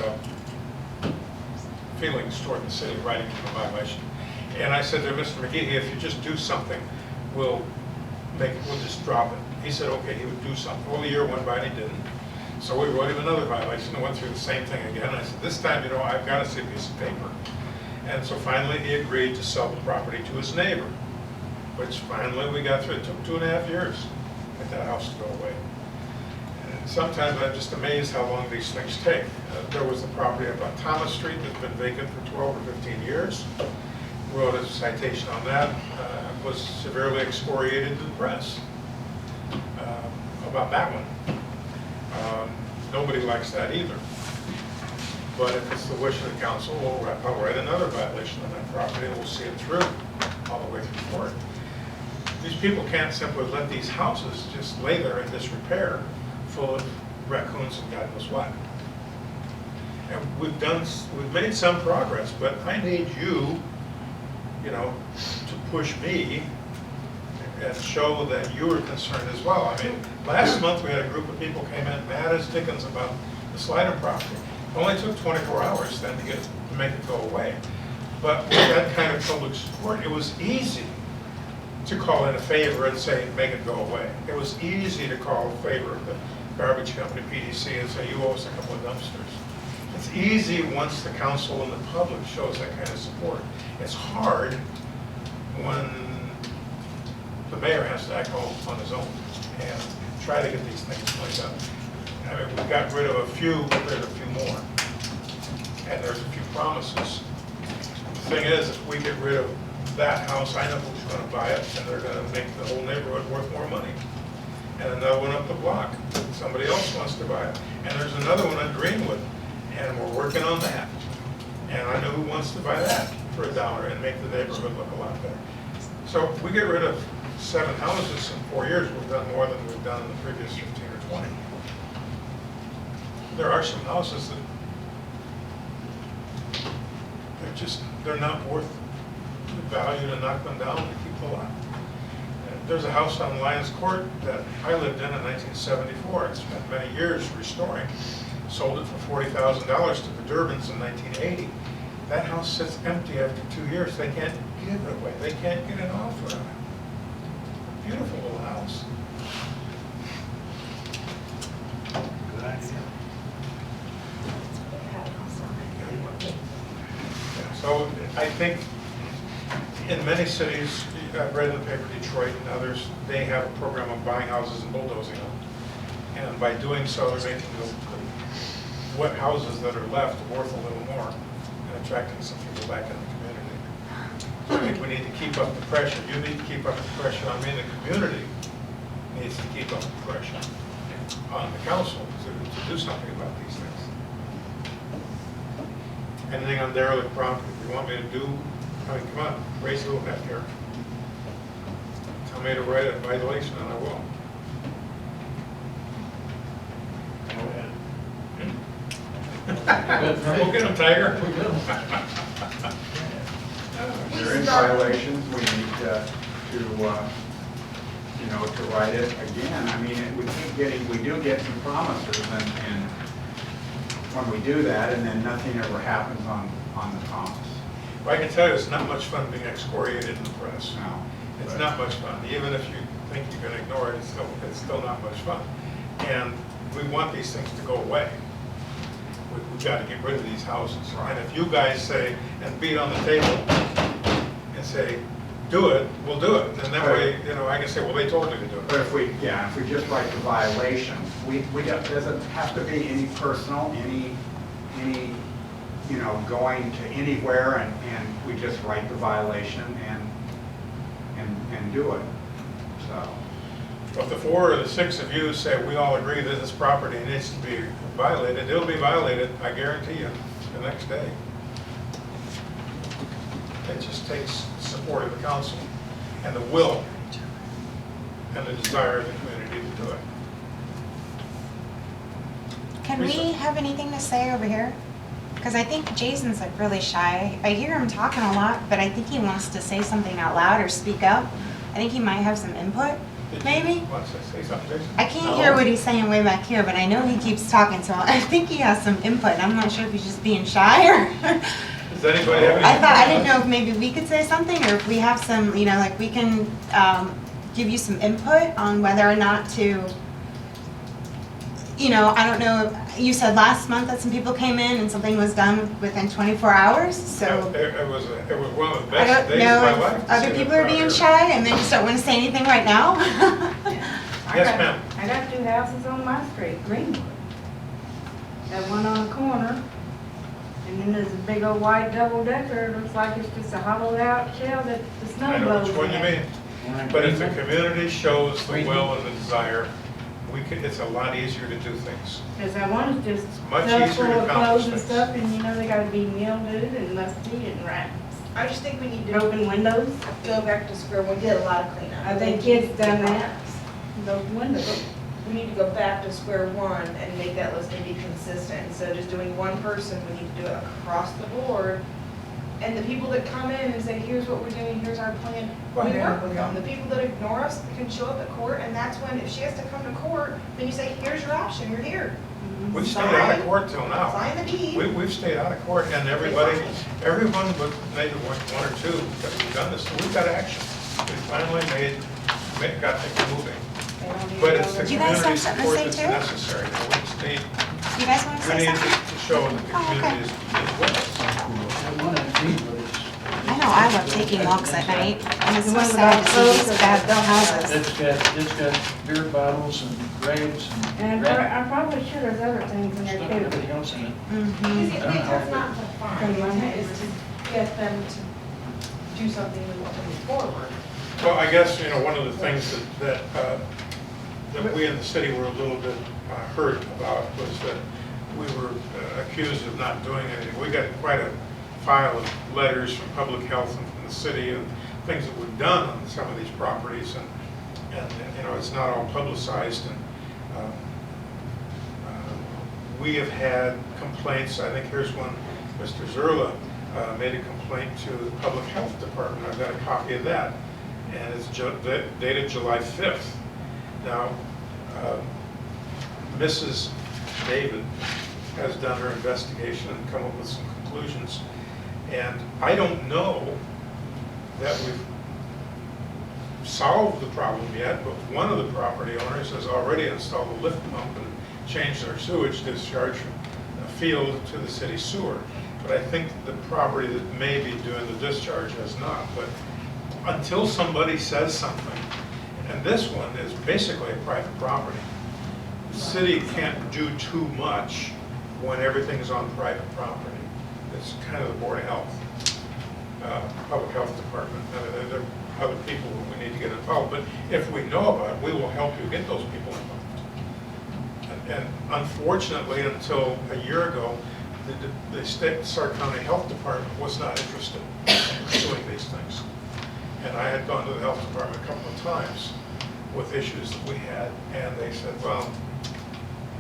feelings toward the city, writing him a violation. And I said to Mr. McGee, if you just do something, we'll just drop it. He said, okay, he would do something. Well, a year went by and he didn't. So we wrote him another violation and went through the same thing again. I said, this time, you know, I've got to see a piece of paper. And so finally, he agreed to sell the property to his neighbor, which finally we got through. It took 2.5 years to get that house to go away. And sometimes I'm just amazed how long these things take. There was the property up on Thomas Street that's been vacant for 12 or 15 years. Wrote a citation on that. Was severely excoriated in the press about that one. Nobody likes that either. But if it's the wish of the council, I'll write another violation on that property and we'll see it through, all the way through court. These people can't simply let these houses just lay there in disrepair, full of raccoons and God knows what. And we've made some progress, but I need you, you know, to push me and show that you are concerned as well. I mean, last month we had a group of people came in mad as dickens about the Slider property. It only took 24 hours then to make it go away. But with that kind of public support, it was easy to call in a favor and say, make it go away. It was easy to call a favor of the garbage company, PDC, and say, you owe us a couple of dumpsters. It's easy once the council and the public shows that kind of support. It's hard when the mayor has to act all on his own and try to get these things cleaned up. I mean, we got rid of a few, but there's a few more. And there's a few promises. The thing is, if we get rid of that house, I know who's gonna buy it, and they're gonna make the whole neighborhood worth more money. And another one up the block, somebody else wants to buy it. And there's another one on Greenwood, and we're working on that. And I know who wants to buy that for $1 and make the neighborhood look a lot better. So if we get rid of 7 houses in 4 years, we've done more than we've done in the previous 15 or 20. There are some houses that they're not worth the value to knock them down to keep the lot. There's a house on Lions Court that I lived in 1974 and spent many years restoring. Sold it for $40,000 to the Durbins in 1980. That house sits empty after 2 years. They can't give it away. They can't get an offer on it. Beautiful little house. Good idea. So I think in many cities, I've read in the paper, Detroit and others, they have a program of buying houses and bulldozing them. And by doing so, they're making what houses that are left worth a little more and attracting some people back in the community. So I think we need to keep up the pressure. You need to keep up the pressure on me. The community needs to keep up the pressure on the council to do something about these things. Anything on derelict property, if you want me to do, I mean, come on, raise a little bit here. Tell me to write a violation and I will. We'll get them, Tiger. If they're in violations, we need to write it again. I mean, we do get some promises, and when we do that, and then nothing ever happens on the promise. Well, I can tell you, it's not much fun being excoriated in the press. No. It's not much fun. Even if you think you can ignore it, it's still not much fun. And we want these things to go away. We've got to get rid of these houses. And if you guys say, and beat on the table, and say, do it, we'll do it. And that way, I can say, well, they told me to do it. But if we just write the violation, doesn't have to be any personal, any going to anywhere, and we just write the violation and do it, so. If the 4 or the 6 of you say, we all agree that this property needs to be violated, it'll be violated, I guarantee you, the next day. It just takes support of the council and the will and the desire of the community to do it. Can we have anything to say over here? Because I think Jason's like really shy. I hear him talking a lot, but I think he wants to say something out loud or speak up. I think he might have some input, maybe? Wants to say something, Jason? I can't hear what he's saying way back here, but I know he keeps talking, so I think he has some input. I'm not sure if he's just being shy or... Does anybody have any? I didn't know if maybe we could say something, or if we have some, like we can give you some input on whether or not to, I don't know, you said last month that some people came in and something was done within 24 hours, so. It was one of the I best don't days of my know life. if other people are being shy and they just don't want to say anything right now. Yes, ma'am. I got 2 houses on my street, Greenwood. That one on the corner, and then there's a big old white double decker. It looks like it's just a hollowed out shell that the snow I know blows which one you in. mean. But if the community shows the will and the desire, it's a lot easier to do things. Because that one is just Much stuff easier full to of accomplish clothes and things. stuff, and they gotta be mildewed and musty and rats. I just think we need to Broken windows. go back to square one, get a lot of cleanup. I think kids done that. Those windows. We need to go back to square one and make that list and be consistent. Instead of just doing one person, we need to do it across the board. And the people that come in and say, here's what we're doing, here's our plan, we work with them. The people that ignore us can show up at court, and that's when, if she has to come to court, then you say, here's your option, you're here. We've stayed out of court till now. Sign the deed. We've stayed out of court, and everyone but maybe one or two that we've done this, we've got action. We finally got things moving. But it's the You guys have community's something to support say that's too? necessary. Now, we just need, You guys want to we say need something? to show that the Oh, okay. community is with us. I want to see, but it's. I know, I love taking walks at night, and it's so sad to see these bad houses. It's got beer bottles and grapes And and I'm probably sure there's other things in there stuff, too. everything else in it. Mhm. That's not the fine, the intent is to get them to do something and move forward. Well, I guess, one of the things that we in the city were a little bit hurt about was that we were accused of not doing anything. We got quite a file of letters from public health and from the city and things that we've done on some of these properties, and it's not all publicized. And we have had complaints. I think here's one. Mr. Zerla made a complaint to the public health department. I've got a copy of that, and it's dated July 5th. Now, Mrs. David has done her investigation and come up with some conclusions. And I don't know that we've solved the problem yet, but one of the property owners has already installed a lift pump and changed our sewage discharge from a field to the city sewer. But I think the property that may be doing the discharge has not. But until somebody says something, and this one is basically a private property, the city can't do too much when everything's on private property. It's kind of the Board of Health, Public Health Department. There are other people who we need to get involved, but if we know about it, we will help you get those people involved. And unfortunately, until a year ago, the Stark County Health Department was not interested in doing these things. And I had gone to the Health Department a couple of times with issues that we had, and they said, well,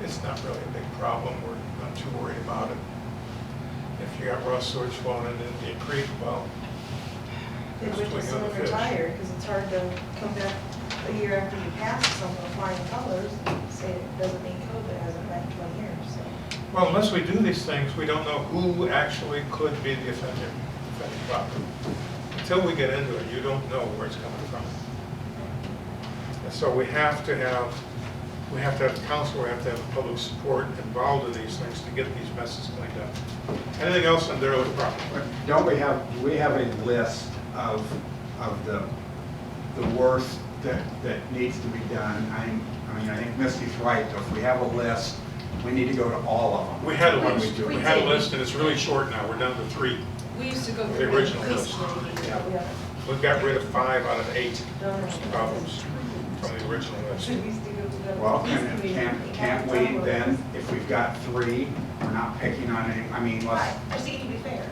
it's not really a big problem, we're not too worried about it. If you got raw sewage flowing into Indian Creek, well, They it's wish between you and someone the fish. retired, because it's hard to come back a year after you pass something with flying colors and say it doesn't mean COVID hasn't been 20 years, so. Well, unless we do these things, we don't know who actually could be the offending property. Until we get into it, you don't know where it's coming from. And so we have to have council, we have to have public support involved in these things to get these messes cleaned up. Anything else on derelict property? Do we have a list of the worst that needs to be done? I think Misty's right, though. If we have a list, we need to go to all of them. We had a when list, do it. we had a list, and it's really short now, we're down to 3. We used to go The through the original police list. committee, Yeah. we haven't We've got rid of 5 out of 8 done problems from the original list. We used to go to the Well, police committee. can't we then, if we've got 3, we're not picking on any, I just think it'd be fair.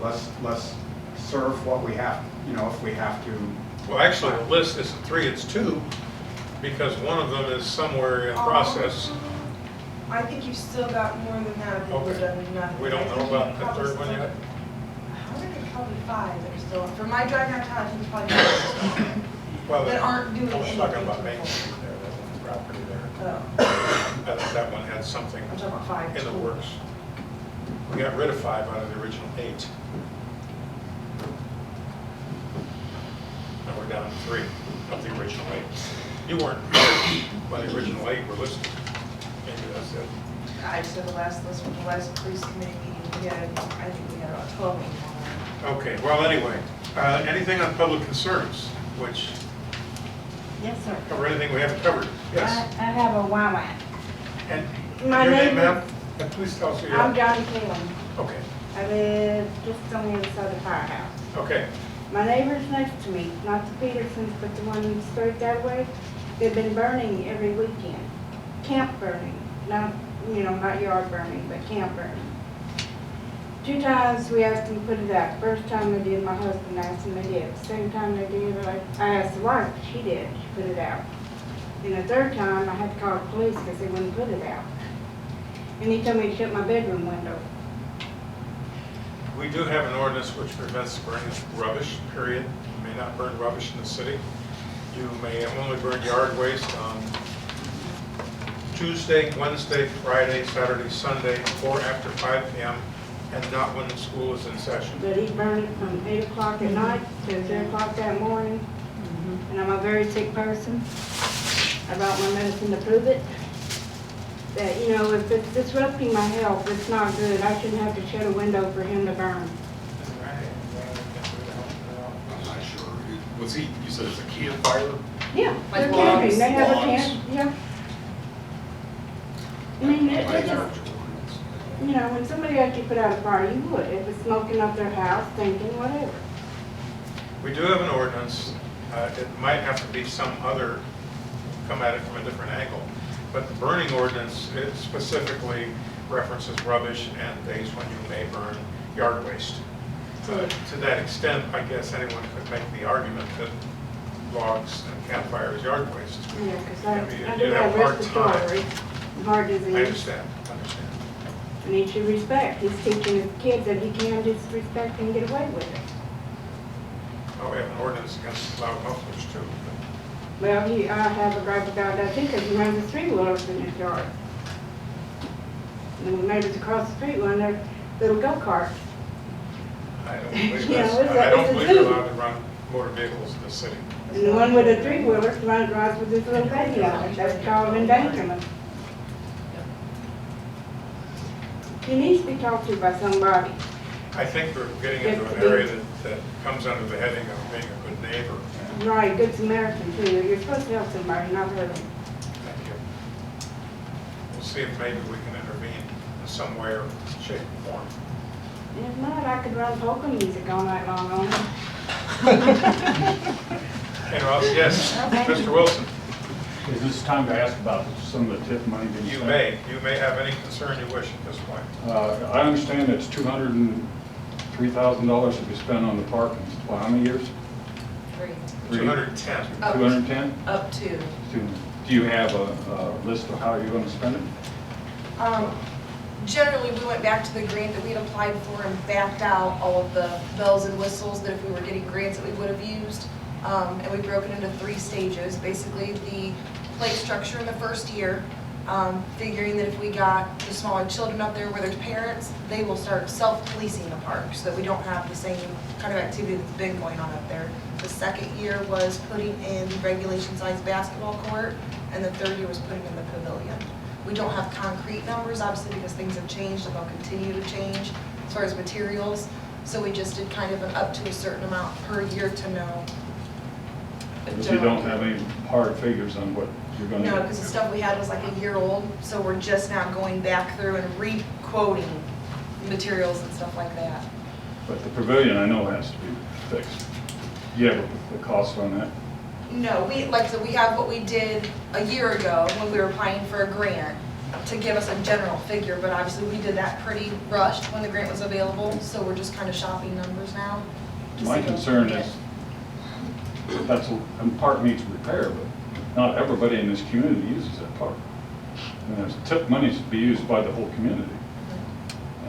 let's serve what we have, if we have to. Well, actually, the list isn't 3, it's 2, because one of them is somewhere in process. I think you've still got more than that that we've Okay. done, we've not. We don't know about the third one yet? I think there's probably 5 that are still, for my drive down town, I think there's probably 5 Well, that aren't doing I was anything. talking about Main Street there, that one property there. Oh, I think that one had something I'm talking about 5. in the works. We got rid of 5 out of the original 8. And we're down to 3 of the original 8. You weren't there when the original 8 were listed. Maybe that's it. I said the last list from the last police committee meeting, we had, I think we had about 12 of them on Okay, well, anyway, anything on public concerns, which Yes, sir. cover anything we haven't covered? Yes. I have a WWAC. And My your name, neighbor- ma'am? And please tell us who you I'm are. Johnny Taylor. Okay, I live just on the other side of the firehouse. okay. My neighbors next to me, not the Petersons, but the one straight that way, they've been burning every weekend. Camp burning, not yard burning, but camp burning. 2 times we asked them to put it out. First time they did, my husband asked them, they did. Second time they did, I asked the wife, she did, she put it out. Then the 3rd time, I had to call the police because they wouldn't put it out. And he told me to shut my bedroom window. We do have an ordinance which prevents burning of rubbish, period. You may not burn rubbish in the city. You may only burn yard waste on 2 Tuesday, Wednesday, Friday, Saturday, Sunday, or after 5 p.m., and not when the school is in session. But he burned it from 8 o'clock at night to 3 o'clock that morning. And I'm a very sick person. I brought my medicine to prove it. That, you know, if it's disrupting my health, it's not good. I shouldn't have to shut a window for him to burn. I'm not sure. Was he, you said it's a campfire? Yeah, Like they're logs. camping. They have a Logs. camp, yeah. I mean, it just, you know, when somebody actually put out a fire, you would. If it's smoking up their house, thinking, whatever. We do have an ordinance. It might have to be some other, come at it from a different angle. But the burning ordinance, it specifically references rubbish and days when you may burn yard waste. To that extent, I guess anyone could make the argument that logs and campfire is yard waste. Yeah, because I mean, I do you'd have have a hard time. respiratory, heart I disease. understand. And he should respect. He's teaching his kids that he can disrespect and get away with it. Oh, we have an ordinance against loud mufflers too. Well, I have a gripe about that too, because he runs the three-wheelers in his yard. And the neighbors across the street run their little go-kart. I don't believe Yeah, that's, it's I a- don't it's a believe you're zoo. allowed to run motor vehicles in the city. And the one with the three-wheeler drives with his little baby on it. That's called endangerment. He needs to be talked to by somebody. I think we're getting into an area that comes under the heading of being a good neighbor. Right, good Samaritan too. You're supposed to help somebody, not hurt them. Thank you. We'll see if maybe we can intervene in some way or shape or form. If not, I could run polka music all night long on him. Anyone else? Yes, Mr. Wilson. Is this time to ask about some of the TIF money being You spent? may have any concern you wish at this point. I understand it's $203,000 to be spent on the park in, well, how many years? 210. 210? Up to. Do you have a list of how you're going to spend it? Generally, we went back to the grant that we had applied for and backed out all of the bells and whistles that if we were getting grants that we would have used. And we broke it into 3 stages. Basically, the play structure in the first year, figuring that if we got the smaller children up there where there's parents, they will start self-policing the park so that we don't have the same kind of activity that's been going on up there. The second year was putting in regulation-sized basketball court, and the third year was putting in the pavilion. We don't have concrete numbers, obviously, because things have changed and they'll continue to change as far as materials. So we just did kind of an up to a certain amount per year to know. Because you don't have any hard figures on what you're going to No, get? because the stuff we had was like a year old, so we're just now going back through and re-quoting materials and stuff like that. But the pavilion, I know, has to be fixed. Do you have a cost on that? No, like I said, we have what we did a year ago when we were applying for a grant to give us a general figure, but obviously we did that pretty rushed when the grant was available, so we're just kind of shopping numbers now. to My see what concern we can is, that's, a park needs repair, but not everybody in this community uses that park. And there's TIP monies to be used by the whole community.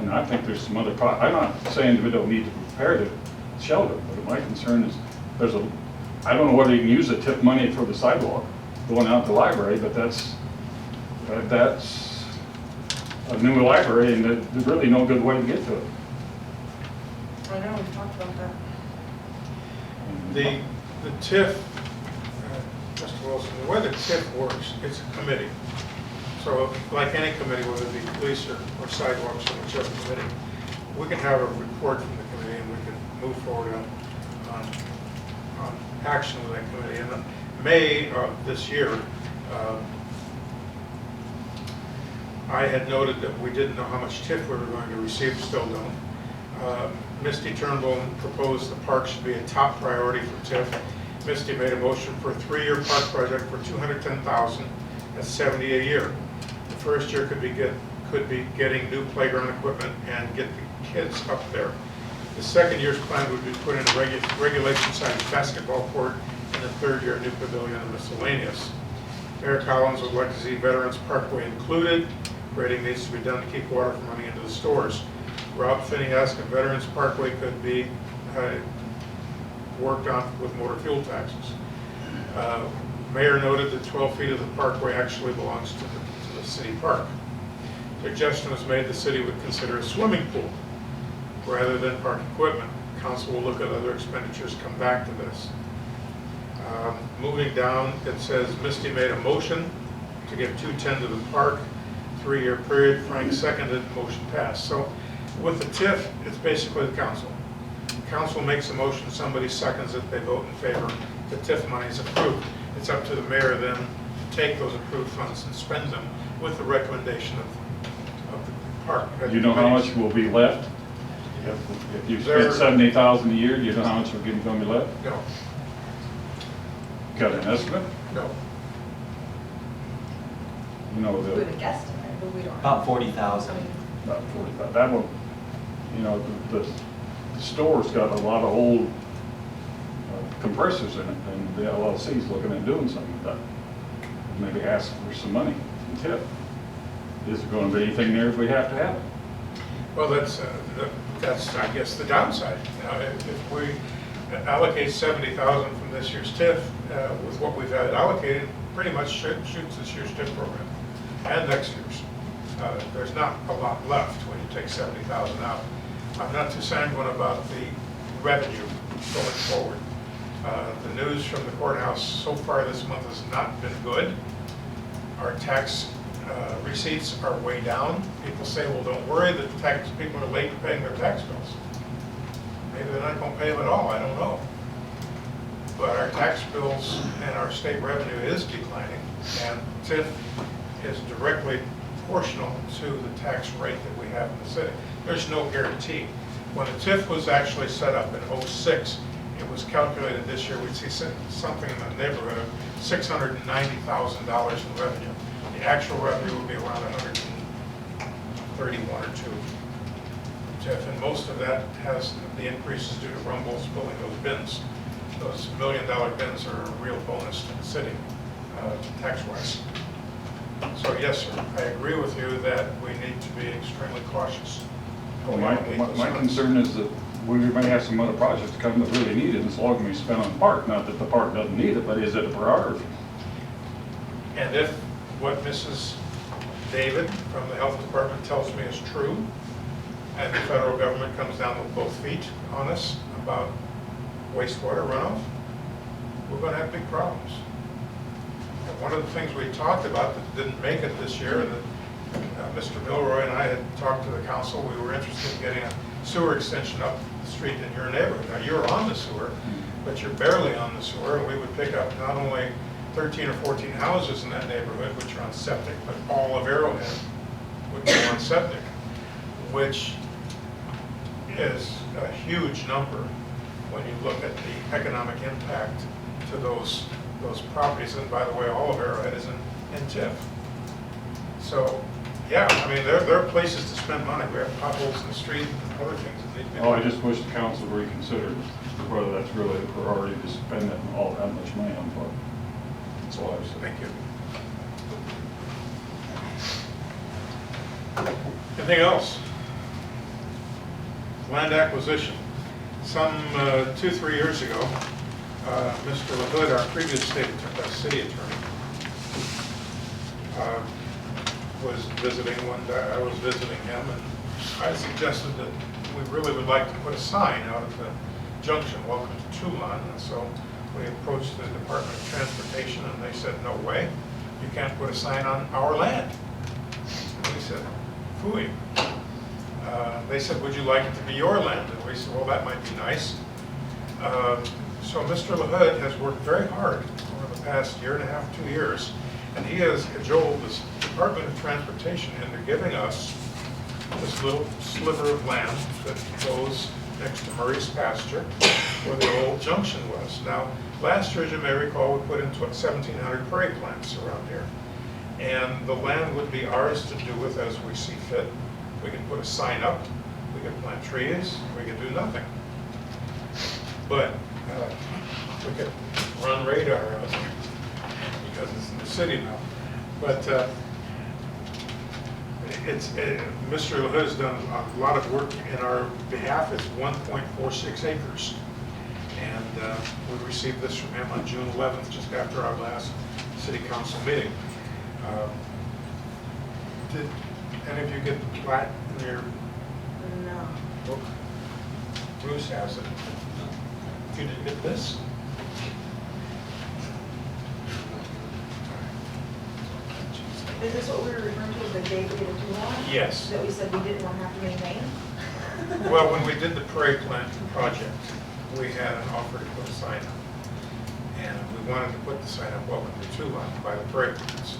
And I think there's some other, I'm not saying we don't need to repair the shelter, but my concern is, I don't know whether you can use the TIP money for the sidewalk going out to the library, but that's a new library, and there's really no good way to get to it. I know, we've talked about that. The TIF, Mr. Wilson, the way the TIF works, it's a committee. So like any committee, whether it be police or sidewalks or whichever committee, we can have a report from the committee and we can move forward on action with that committee. And in May of this year, I had noted that we didn't know how much TIF we were going to receive, still don't. Misty Turnbull proposed the park should be a top priority for TIF. Misty made a motion for a 3-year park project for $210,000, that's $70 a year. The first year could be getting new playground equipment and get the kids up there. The second year's plan would be put in a regulation-sized basketball court, and the third year a new pavilion and miscellaneous. Mayor Collins would like to see Veterans Parkway included. Grading needs to be done to keep water from running into the stores. Rob Finney asked if Veterans Parkway could be worked on with motor fuel taxes. Mayor noted that 12 feet of the parkway actually belongs to the the city park. Suggestion was made the city would consider a swimming pool rather than park equipment. Council will look at other expenditures, come back to this. Moving down, it says Misty made a motion to give 210 to the park, 3-year period. Frank seconded, motion passed. So with the TIF, it's basically the council. Council makes a motion, somebody seconds it, they vote in favor, the TIF money is approved. It's up to the mayor then to take those approved funds and spend them with the recommendation of the park. Do you know how much will be left? If you spent $70,000 a year, do you know how much will be going to be left? No, Got an estimate? no. You know, With a guesstimate, but we don't. About 40,000. about 45, that will, you know, the store's got a lot of old compressors in it, and the LLC's looking at doing something with that. Maybe ask for some money in tip. Is there going to be anything there if we have to have it? Well, that's I guess, the downside. Now, if we allocate 70,000 from this year's TIF, with what we've had allocated, pretty much shoots this year's TIF program and next year's. There's not a lot left when you take 70,000 out. I'm not too sanguine about the revenue going forward. The news from the courthouse so far this month has not been good. Our tax receipts are way down. People say, well, don't worry, the tax people are late paying their tax bills. Maybe they're not going to pay them at all, I don't know. But our tax bills and our state revenue is declining, and TIF is directly proportional to the tax rate that we have in the city. There's no guarantee. When the TIF was actually set up in '06, it was calculated this year we'd see something in the neighborhood of $690,000 in revenue. The actual revenue would be around 131 or 2 TIF, and most of that has the increases due to Rumbles building those bins. Those $1 million bins are a real bonus to the city, tax-wise. So yes, sir, I agree with you that we need to be extremely cautious. Well, my concern is that we may have some other projects come that really need it, and as long as we spend on the park, not that the park doesn't need it, but is it a priority? And if what Mrs. David from the health department tells me is true, and the federal government comes down with both feet on us about wastewater runoff, we're going to have big problems. And one of the things we talked about that didn't make it this year, and that Mr. Milroy and I had talked to the council, we were interested in getting a sewer extension up the street in your neighborhood. Now, you're on the sewer, but you're barely on the sewer, and we would pick up not only 13 or 14 houses in that neighborhood, which are on septic, but all of Arrowhead would go on septic, which is a huge number when you look at the economic impact to those properties. And by the way, all of Arrowhead is in TIF. So, yeah, I mean, there are places to spend money. We have potholes in the street and other things that need to be done. Oh, I just wish the council reconsidered whether that's really a priority to spend all that much money on park. That's all I was saying. Thank you. Anything else? Land acquisition. Some 2-3 years ago, Mr. LaHood, our previous city attorney, was visiting one day. I was visiting him, and I suggested that we really would like to put a sign out at the junction, "Welcome to Toulon." And so we approached the Department of Transportation, and they said, "No way, you can't put a sign on our land." And we said, "Phooey." They said, "Would you like it to be your land?" And we said, "Well, that might be nice." So Mr. LaHood has worked very hard over the past 1.5 to 2 years, and he has cajoled the Department of Transportation into giving us this little sliver of land that goes next to Murray's pasture, where the old junction was. Now, last year, as you may recall, we put in 1,700 prairie plants around here, and the land would be ours to do with as we see fit. We could put a sign up, we could plant trees, we could do nothing. But we could run radar out there because it's in the city now. But Mr. LaHood has done a lot of work in our behalf. It's 1.46 acres. And we received this from him on June 11th, just after our last city council meeting. Did any of you get the plat in your No. book? Bruce has it. You didn't get this? Is this what we were referring to as the day we did a Toulon? Yes. That we said we didn't want to have to maintain? Well, when we did the parade plant project, we had an offer to put a sign up. And we wanted to put the sign up, welcome to Toulon, by the parade plants.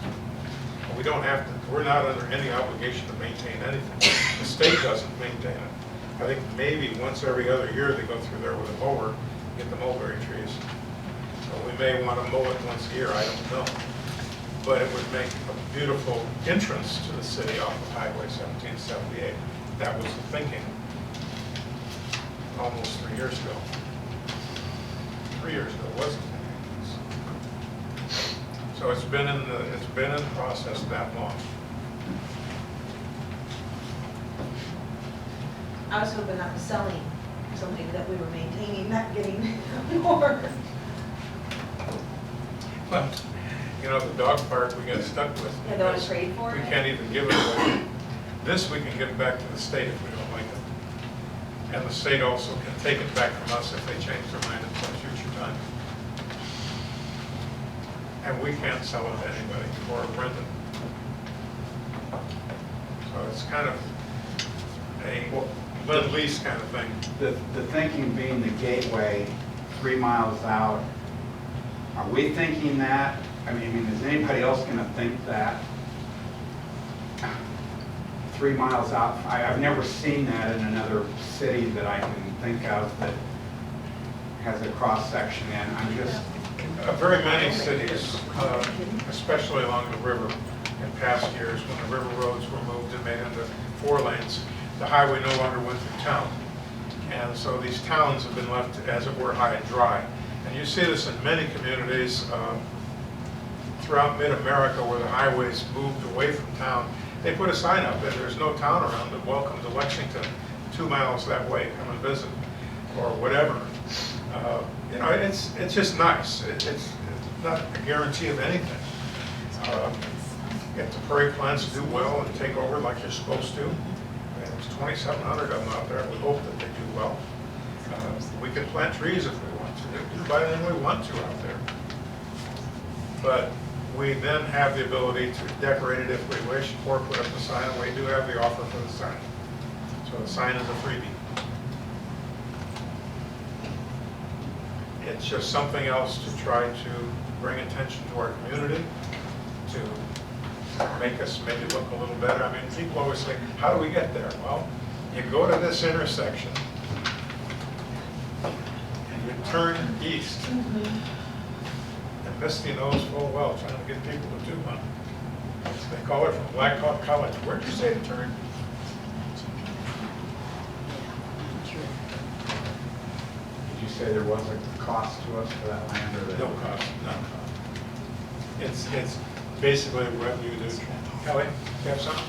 We don't have to, we're not under any obligation to maintain anything. The state doesn't maintain it. I think maybe once every other year they go through there with a mower, get the mulberry trees. So we may want to mow it once a year, I don't know. But it would make a beautiful entrance to the city off of Highway 1778. That was the thinking almost 3 years ago. 3 years ago, wasn't it? So it's been in the process that long. I was hoping that was selling something that we were maintaining, not getting more. But, you know, the dog park we got stuck with. Yeah, they want to because trade for We it? can't even give it away. This we can give back to the state if we don't like it. And the state also can take it back from us if they change their mind at some future time. And we can't sell it to anybody or rent it. So it's kind of a lend-lease kind of thing. The thinking being the gateway 3 miles out, are we thinking that? I mean, is anybody else gonna think that? 3 miles out, I've never seen that in another city that I can think of that has a cross-section in. I'm just, Very many cities, especially along the river, in past years, when the river roads were moved and made into 4 lanes, the highway no longer went through town. And so these towns have been left, as it were, high and dry. And you see this in many communities throughout mid-America where the highways moved away from town. They put a sign up that there's no town around it, welcome to Lexington, 2 miles that way, come and visit, or whatever. You know, it's just nice. It's not a guarantee of anything. If the parade plants do well and take over like you're supposed to, and there's 2,700 of them out there, we hope that they do well. We can plant trees if we want to. We can buy anything we want to out there. But we then have the ability to decorate it if we wish, or put up the sign, and we do have the offer for the sign. So the sign is a freebie. It's just something else to try to bring attention to our community, to make us maybe look a little better. I mean, people always say, how do we get there? Well, you go to this intersection, and you turn east. And Misty knows full well, trying to get people to do one. They call her from Black Hawk College. Where'd you say to turn? did you say there was a cost to us for that land or that? No cost, none cost. It's basically revenue neutral. Kelly, you have something?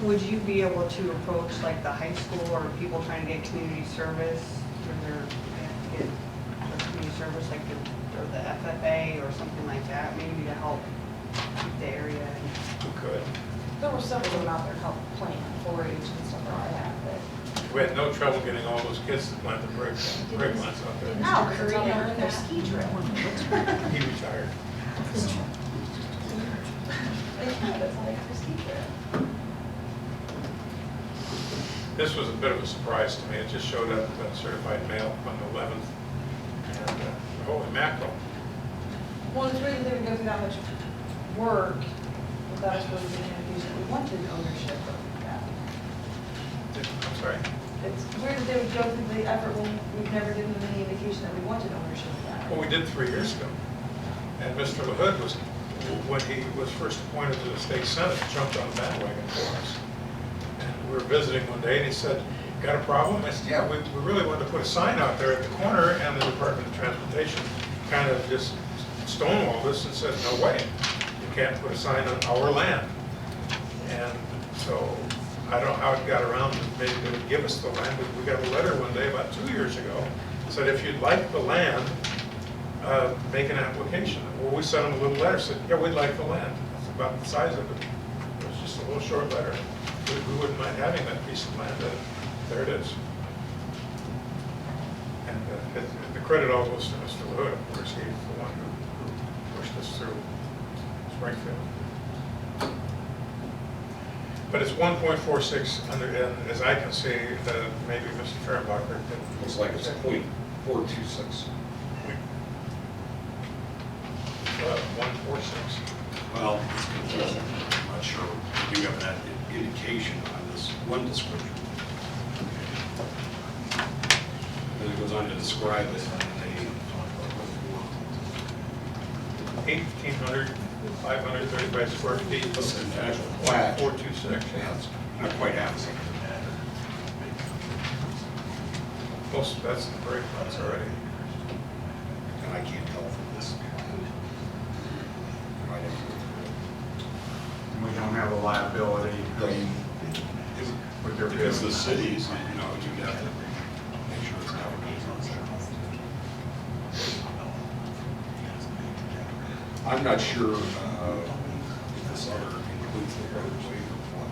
Would you be able to approach like the high school or people trying to get community service, or they have to get a community service like or the FFA or something like that, maybe to help keep the area? Who could? There were several of them out there help plan 4-H and stuff like that, but. We had no trouble getting all those kids to plant the parade plants out there. No, because it's all down in their ski trail. He retired. They kind of, it's like their ski trail. This was a bit of a surprise to me. It just showed up in certified mail on the 11th. And holy mackerel. Well, it's weird that they would go through that much work without us really getting any use. We wanted ownership of that. I'm sorry. It's weird that they would go through the effort when we've never given them any indication that we wanted ownership of that. Well, we did 3 years ago. And Mr. LaHood was, when he was first appointed to the state senate, jumped on the bandwagon for us. And we were visiting one day and he said, got a problem? I said, yeah, we really wanted to put a sign out there at the corner, and the Department of Transportation kind of just stonewalled us and said, no way, you can't put a sign on our land. And so I don't know how it got around to maybe they would give us the land, but we got a letter one day about 2 years ago, said if you'd like the land, make an application. Well, we sent them a little letter, said, yeah, we'd like the land. It's about the size of it. It was just a little short letter. We wouldn't mind having that piece of land, there it is. And the credit all goes to Mr. Hood, of course, he's the one who pushed us through Springfield. But it's 1.46 under, and as I can see, maybe Mr. Fehrenbacher can. Looks like it's .426. 146. Well, it's confusing. I'm not sure. We do have that indication on this one description. Then it goes on to describe it in 1,800, 535 square feet. That's an actual plat. 426. Yeah, it's not quite half the same. Most, that's the break plans already. And I can't tell from this. Right in. We don't have a liability, I mean, with their Because the business. cities, you know, you have to make sure it's covered. I'm not sure if this other includes the roadway or what.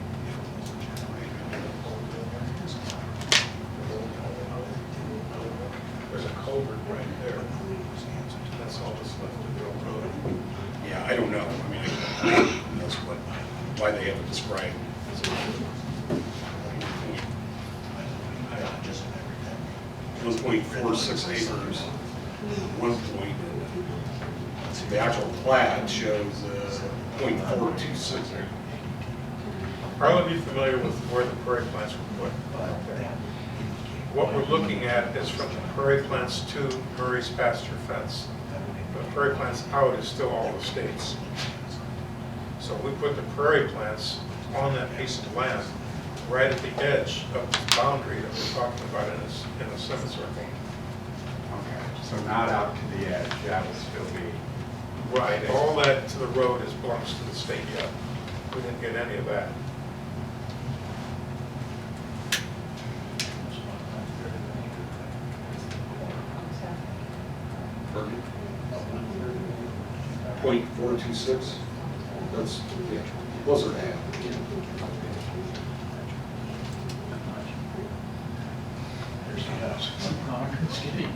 There's a culvert right there. That's all that's left of the old road. Yeah, I don't know. I mean, who knows why they have it described. 1.46 acres, 1 point. The actual plat shows 0.426 acres. Are you familiar with where the prairie plants were put? What we're looking at is from the prairie plants to Murray's pasture fence. The prairie plants out is still all the states. So we put the prairie plants on that piece of land, right at the edge of the boundary that we're talking about in a semicircle. Okay, so not out to the edge, that would still be. Right, all that to the road belongs to the state yet. We didn't get any of that. Pardon? 0.426? That's, yeah, closer to half. There's the house. It's getting.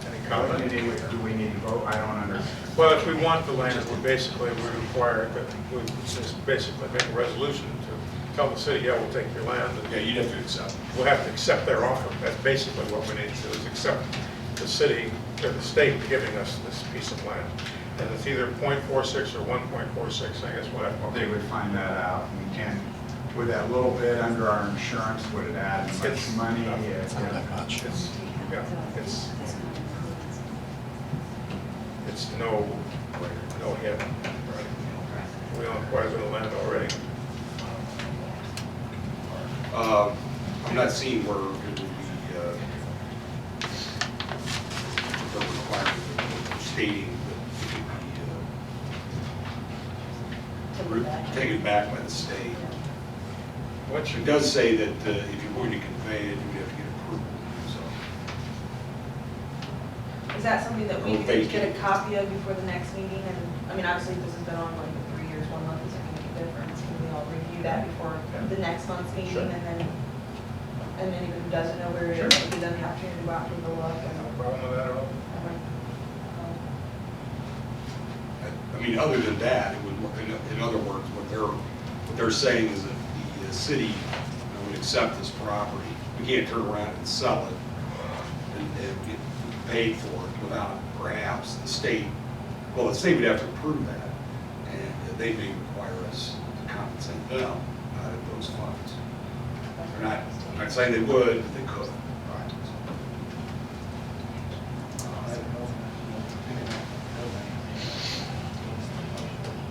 Any comment? Do we need to vote? I don't understand. Well, if we want the land, we require that we just basically make a resolution to tell the city, yeah, we'll take your land. And Yeah, you'd have to accept. we'll have to accept their offer. That's basically what we need to do, is accept the city, or the state giving us this piece of land. And it's either 0.46 or 1.46, I guess, whatever. They would find that out, and can, with that little bit under our insurance, would it add much It's money? It's, yeah, it's no hit. Right? We own quite a bit of land already. I'm not seeing where it would be the requirement stating that it could be taken back by the state. It does say that if you're going to convey it, you would have to get approval. So Is that something that we Or could vacant. get a copy of before the next meeting? And, I mean, obviously, this has been on like 3 years, 1 month, is it gonna make a difference? Can we all review that before the next month's meeting? Sure. And then anybody who doesn't know where it is, will give them the opportunity to go out and take a look and. No problem with that at all. I mean, other than that, it would, in other words, what they're saying is that the city would accept this property. We can't turn around and sell it and get paid for it without perhaps the state, well, the state would have to approve that, and they may require us to compensate them out of those funds. I'm not saying they would, but they could.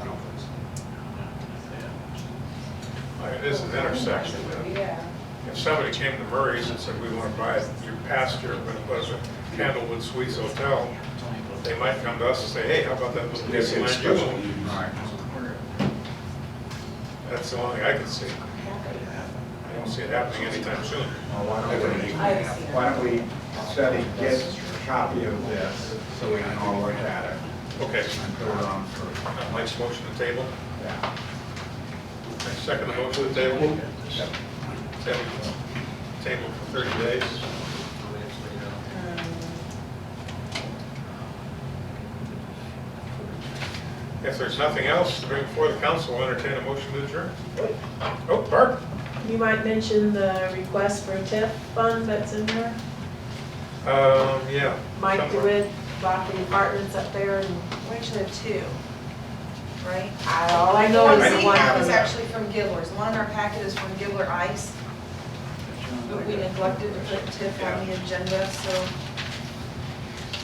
I don't think so. All right, this is an intersection. Yeah. If somebody came to Murray's and said, we want to buy your pasture, we're going to put a Candlewood Suites Hotel, they might come to us and say, hey, how about that little piece of land you own? That's the only thing I can see. I don't see it happening anytime soon. Why don't we set a get a copy of this so we can all look at it Okay. and put it on for, Mike's motion to table. yeah. I second the motion to table. Yep. Table for 30 days. If there's nothing else to bring before the council, I'll entertain a motion to adjourn. Oh, Bart? You might mention the request for a TIF fund that's in there. Yeah. Mike somewhere. DeWitt bought the apartments up there, and We actually have two, right? all I know is The the one one. we have is actually from Gibbler's. The one in our packet is from Gibbler Ice. But we neglected to put TIF on the agenda, so.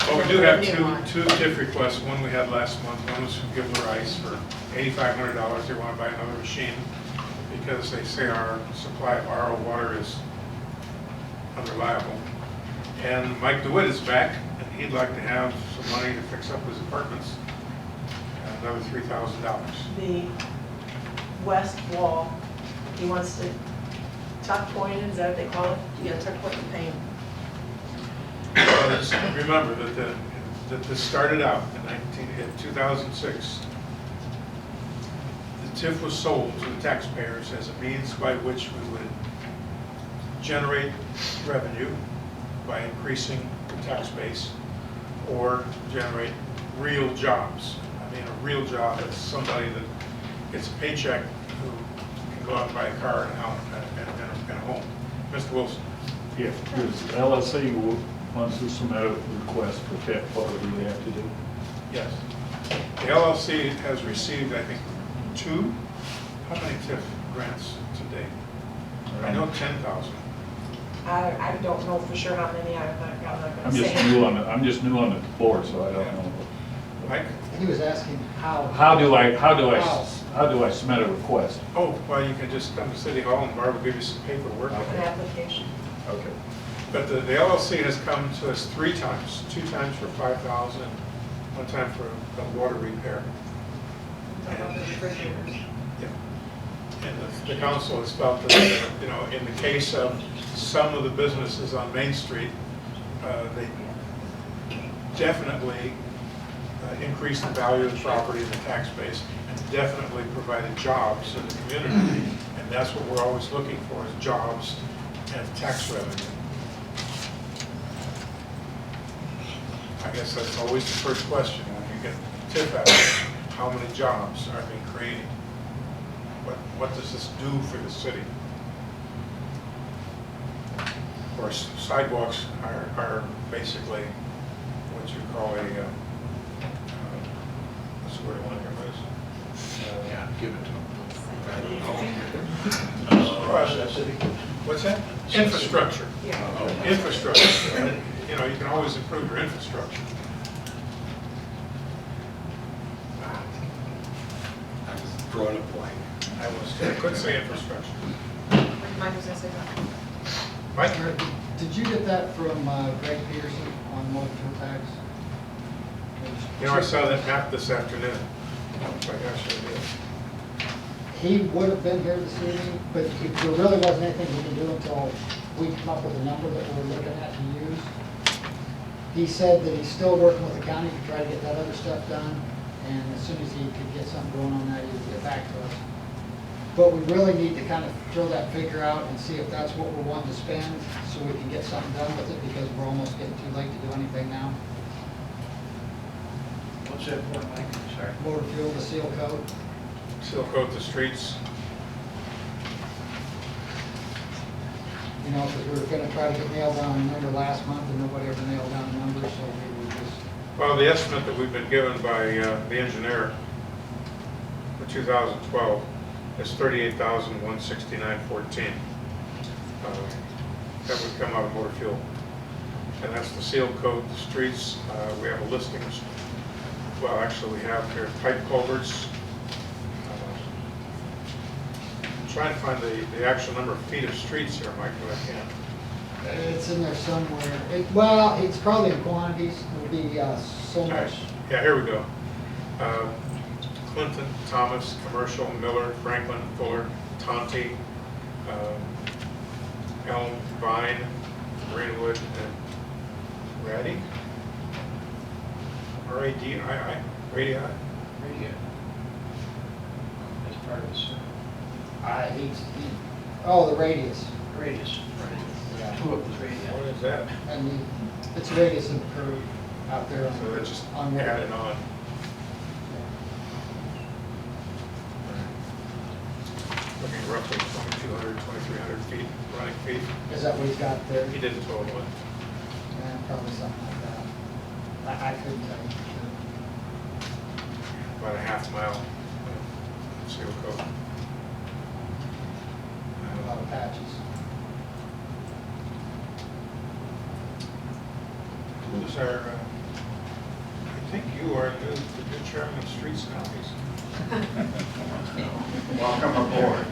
Well, we do have New one. two TIF requests. One we had last month. One was from Gibbler Ice for $8,500. They want to buy another machine because they say our supply of RO water is unreliable. And Mike DeWitt is back, and he'd like to have some money to fix up his apartments. Another $3,000. The west wall, he wants to tuck point it, is that what they call it? Yeah, tuck point and paint. Well, remember that this started out in 2006. The TIF was sold to the taxpayers as a means by which we would generate revenue by increasing the tax base or generate real jobs. I mean, a real job is somebody that gets a paycheck who can go out and buy a car and a house and a home. Mr. Wilson? If the LSC wants to submit a request for TIF, what would we have to do? Yes. The LLC has received, I think, 2, how many TIF grants to date? I know 10,000. I don't know for sure how many, I'm not gonna I'm say. just new on the board, so I don't know. Mike? He was asking how. How do I submit a request? Oh, well, you can just come to City Hall and Barb will give you some paperwork. An application. Okay. But the LLC has come to us 3 times, 2 times for 5,000, 1 time for a water repair. About the refrigerators. Yeah. And the council has felt that, you know, in the case of some of the businesses on Main Street, they definitely increased the value of the property and the tax base, and definitely provided jobs in the community. And that's what we're always looking for, is jobs and tax revenue. I guess that's always the first question when you get TIF out, how many jobs are being created? What does this do for the city? Of course, sidewalks are basically what you call a, what's the word I want to hear, Liz? Yeah, give it to What's that? Infrastructure. Yeah. Infrastructure. And, you know, you can always improve your infrastructure. I was drawing a blank. I could say infrastructure. Mike was gonna say that. Mike? Did you get that from Greg Peterson on motor fuel tax? You know, I saw that map this afternoon. It's like, I should have. He would have been here this evening, but there really wasn't anything we can do until we come up with a number that we're looking at to use. He said that he's still working with the county to try to get that other stuff done, and as soon as he could get something going on that, he would get back to us. But we really need to kind of throw that figure out and see if that's what we're wanting to spend, so we can get something done with it, because we're almost getting too late to do anything now. What's that for, Mike? Sorry. Motor fuel, the seal coat. Seal coat the streets. You know, because we were gonna try to get nailed down a number last month, and nobody ever nailed down a number, so we were just, Well, the estimate that we've been given by the engineer for 2012 is $38,169.14. That would come out of motor fuel. And that's the seal coat, the streets. We have a listing. Well, actually, we have here pipe culverts. I'm trying to find the actual number of feet of streets here, Mike, but I can't. it's in there somewhere. Well, it's probably in quantities, it'll be so All right. much. Yeah, here we go. Clinton, Thomas, Commercial, Miller, Franklin, Fuller, Tonti, elm, vine, greenwood, and radii. R-A-D-I-I, radii. Radio. That's part of the circle. Oh, the radius. Radius. Yeah. Two of the radii. What is that? And it's the radius of the curve out there on. So that's just on what- added on. Looking roughly 2,200, 2,300 feet, running feet. Is that what he's got there? He didn't total it. Yeah, probably something like that. I couldn't tell you for sure. About a half mile of seal coat. A lot of patches. Who's our, I think you are the new chairman of streets now, Welcome aboard.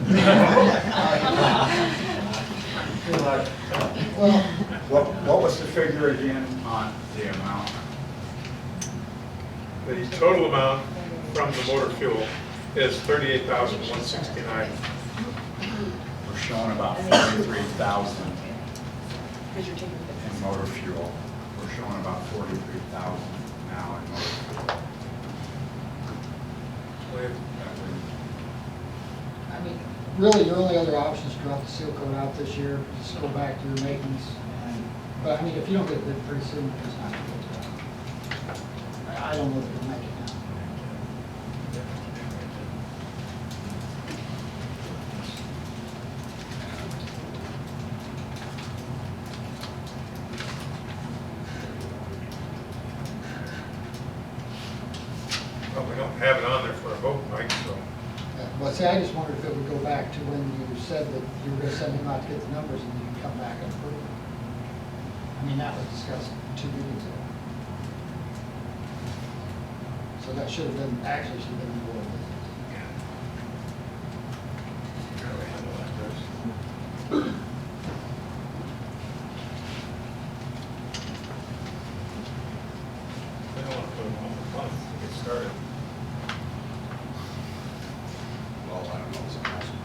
Well, What was the figure again on the amount? The total amount from the motor fuel is $38,169. We're showing about 43,000 Because you're taking the in motor fuel. We're showing about 43,000 now in motor fuel. I mean, really, your only other option is to drop the seal coat out this year, just go back to your maintenance. But I mean, if you don't get a bid pretty soon, it's not going to go down. I don't know if it'll make it now. Well, we don't have it on there for a vote, Mike, so. Well, see, I just wondered if it would go back to when you said that you were going to send him out to get the numbers and you could come back and approve it. I mean, that was discussed 2 meetings ago. So that should have been, actually should have been the board. How do we handle that, Bruce? I don't want to put them on the month to get started. Well, I don't know, it's a council.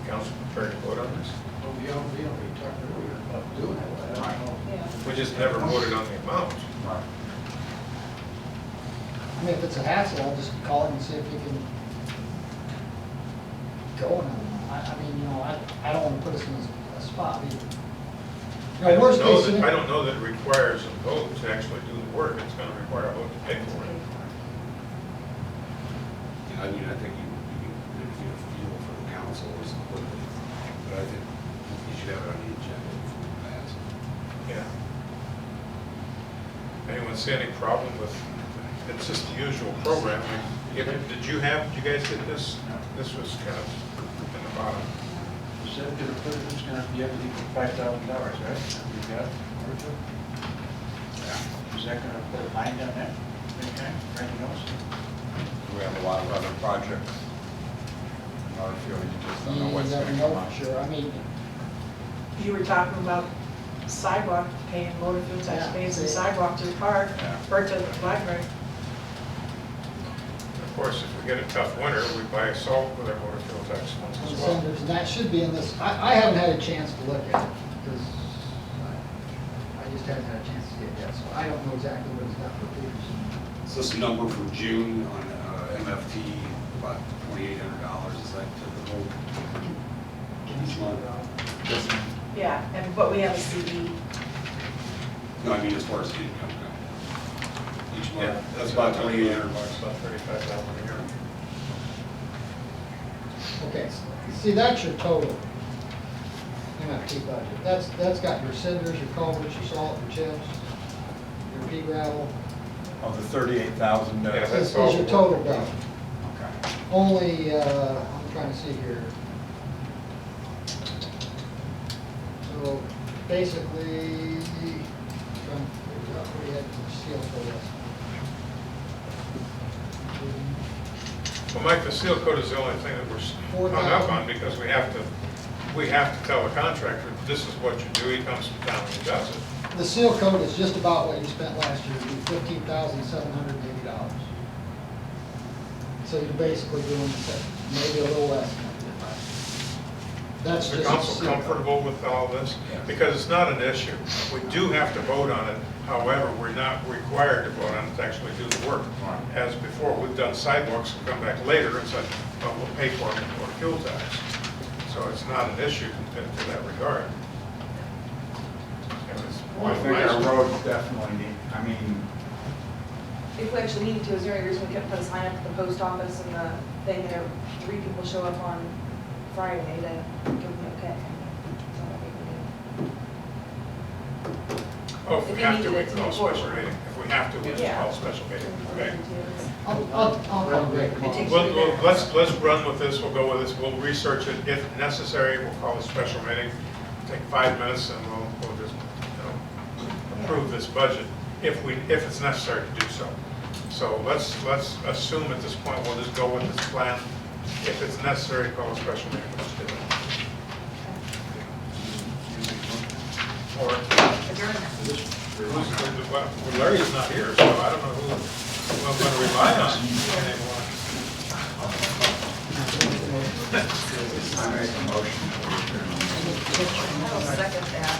Council prepared to vote on this? Oh, we already talked earlier about doing it. I don't know. Yeah. We just never voted on the amount. Right. I mean, if it's a hassle, I'll just call him and see if he can go on. I mean, you know, I don't want to put us in a spot either. I You know, worst don't know case that, I scenario. don't know that it requires a vote to actually do the work. It's going to require a vote to pay for it. I mean, I think you get a feel for the council or something, but I think you should have it on the agenda before you pass. Yeah. Anyone see any problem with, it's just the usual program. Did you guys get this? This was kind of in the bottom. You said to the clerk, it's gonna be everything for $5,000, right? You got it? Yeah. Is that gonna put a bind on that? Okay, anything else? We have a lot of other projects in our field, you just don't know You what's never going to know come up. for sure. I mean, You were talking about sidewalk, paying motor fuel tax, Yeah. paying some sidewalk to the park, Yeah. or to the library. Of course, if we get a tough winter, we buy salt with our motor fuel tax funds the as well. cinders, and that should be in this. I haven't had a chance to look at it because I just haven't had a chance to see it yet. So I don't know exactly what it's got for Peterson. So this number for June on MFT, about $2,800, is that typical? Each month? Yeah, but we have a CD. No, I mean, as far as the income goes. Each Yeah, month, that's about $2,800. About $35 a year. Okay, see, that's your total MFT budget. That's got your cinders, your culverts, your salt, your chips, your pea gravel. Of the 38,000, Yeah, This that's is all your the total work. budget. okay. Only, I'm trying to see here. So basically, trying to figure out where you had the seal for this. Well, Mike, the seal coat is the only thing that we're hung up on because we have to tell the contractor, this is what you do. He comes to town and he does it. The seal coat is just about what you spent last year, it'd be $15,780. So you're basically doing the maybe a little less. That's Is the just. council comfortable with all this? Because it's not an issue. We do have to vote on it. However, we're not required to vote on it to actually do the work. As before, we've done sidewalks and come back later and said, well, we'll pay for it for fuel tax. So it's not an issue in that regard. And it's Well, I think our roads definitely need, I mean, If we actually needed to, is there any reason we couldn't put a sign up at the post office and the thing there, 3 people show up on Friday to give them the okay? That's all we can do. Oh, if we If have you to, we needed it to call a move special forward. meeting. If we have to, we just Yeah. call a special meeting. Okay. I'll call Greg tomorrow. Well, let's run with this, we'll go with this, we'll research it, if necessary, we'll call a special meeting, take 5 minutes, and we'll just, approve this budget, if it's necessary to do so. So let's assume at this point, we'll just go with this plan, if it's necessary, call a special meeting, let's do it. Or, well, Larry's not here, so I don't know who I'm gonna rely on anymore. I make a motion. I will second that.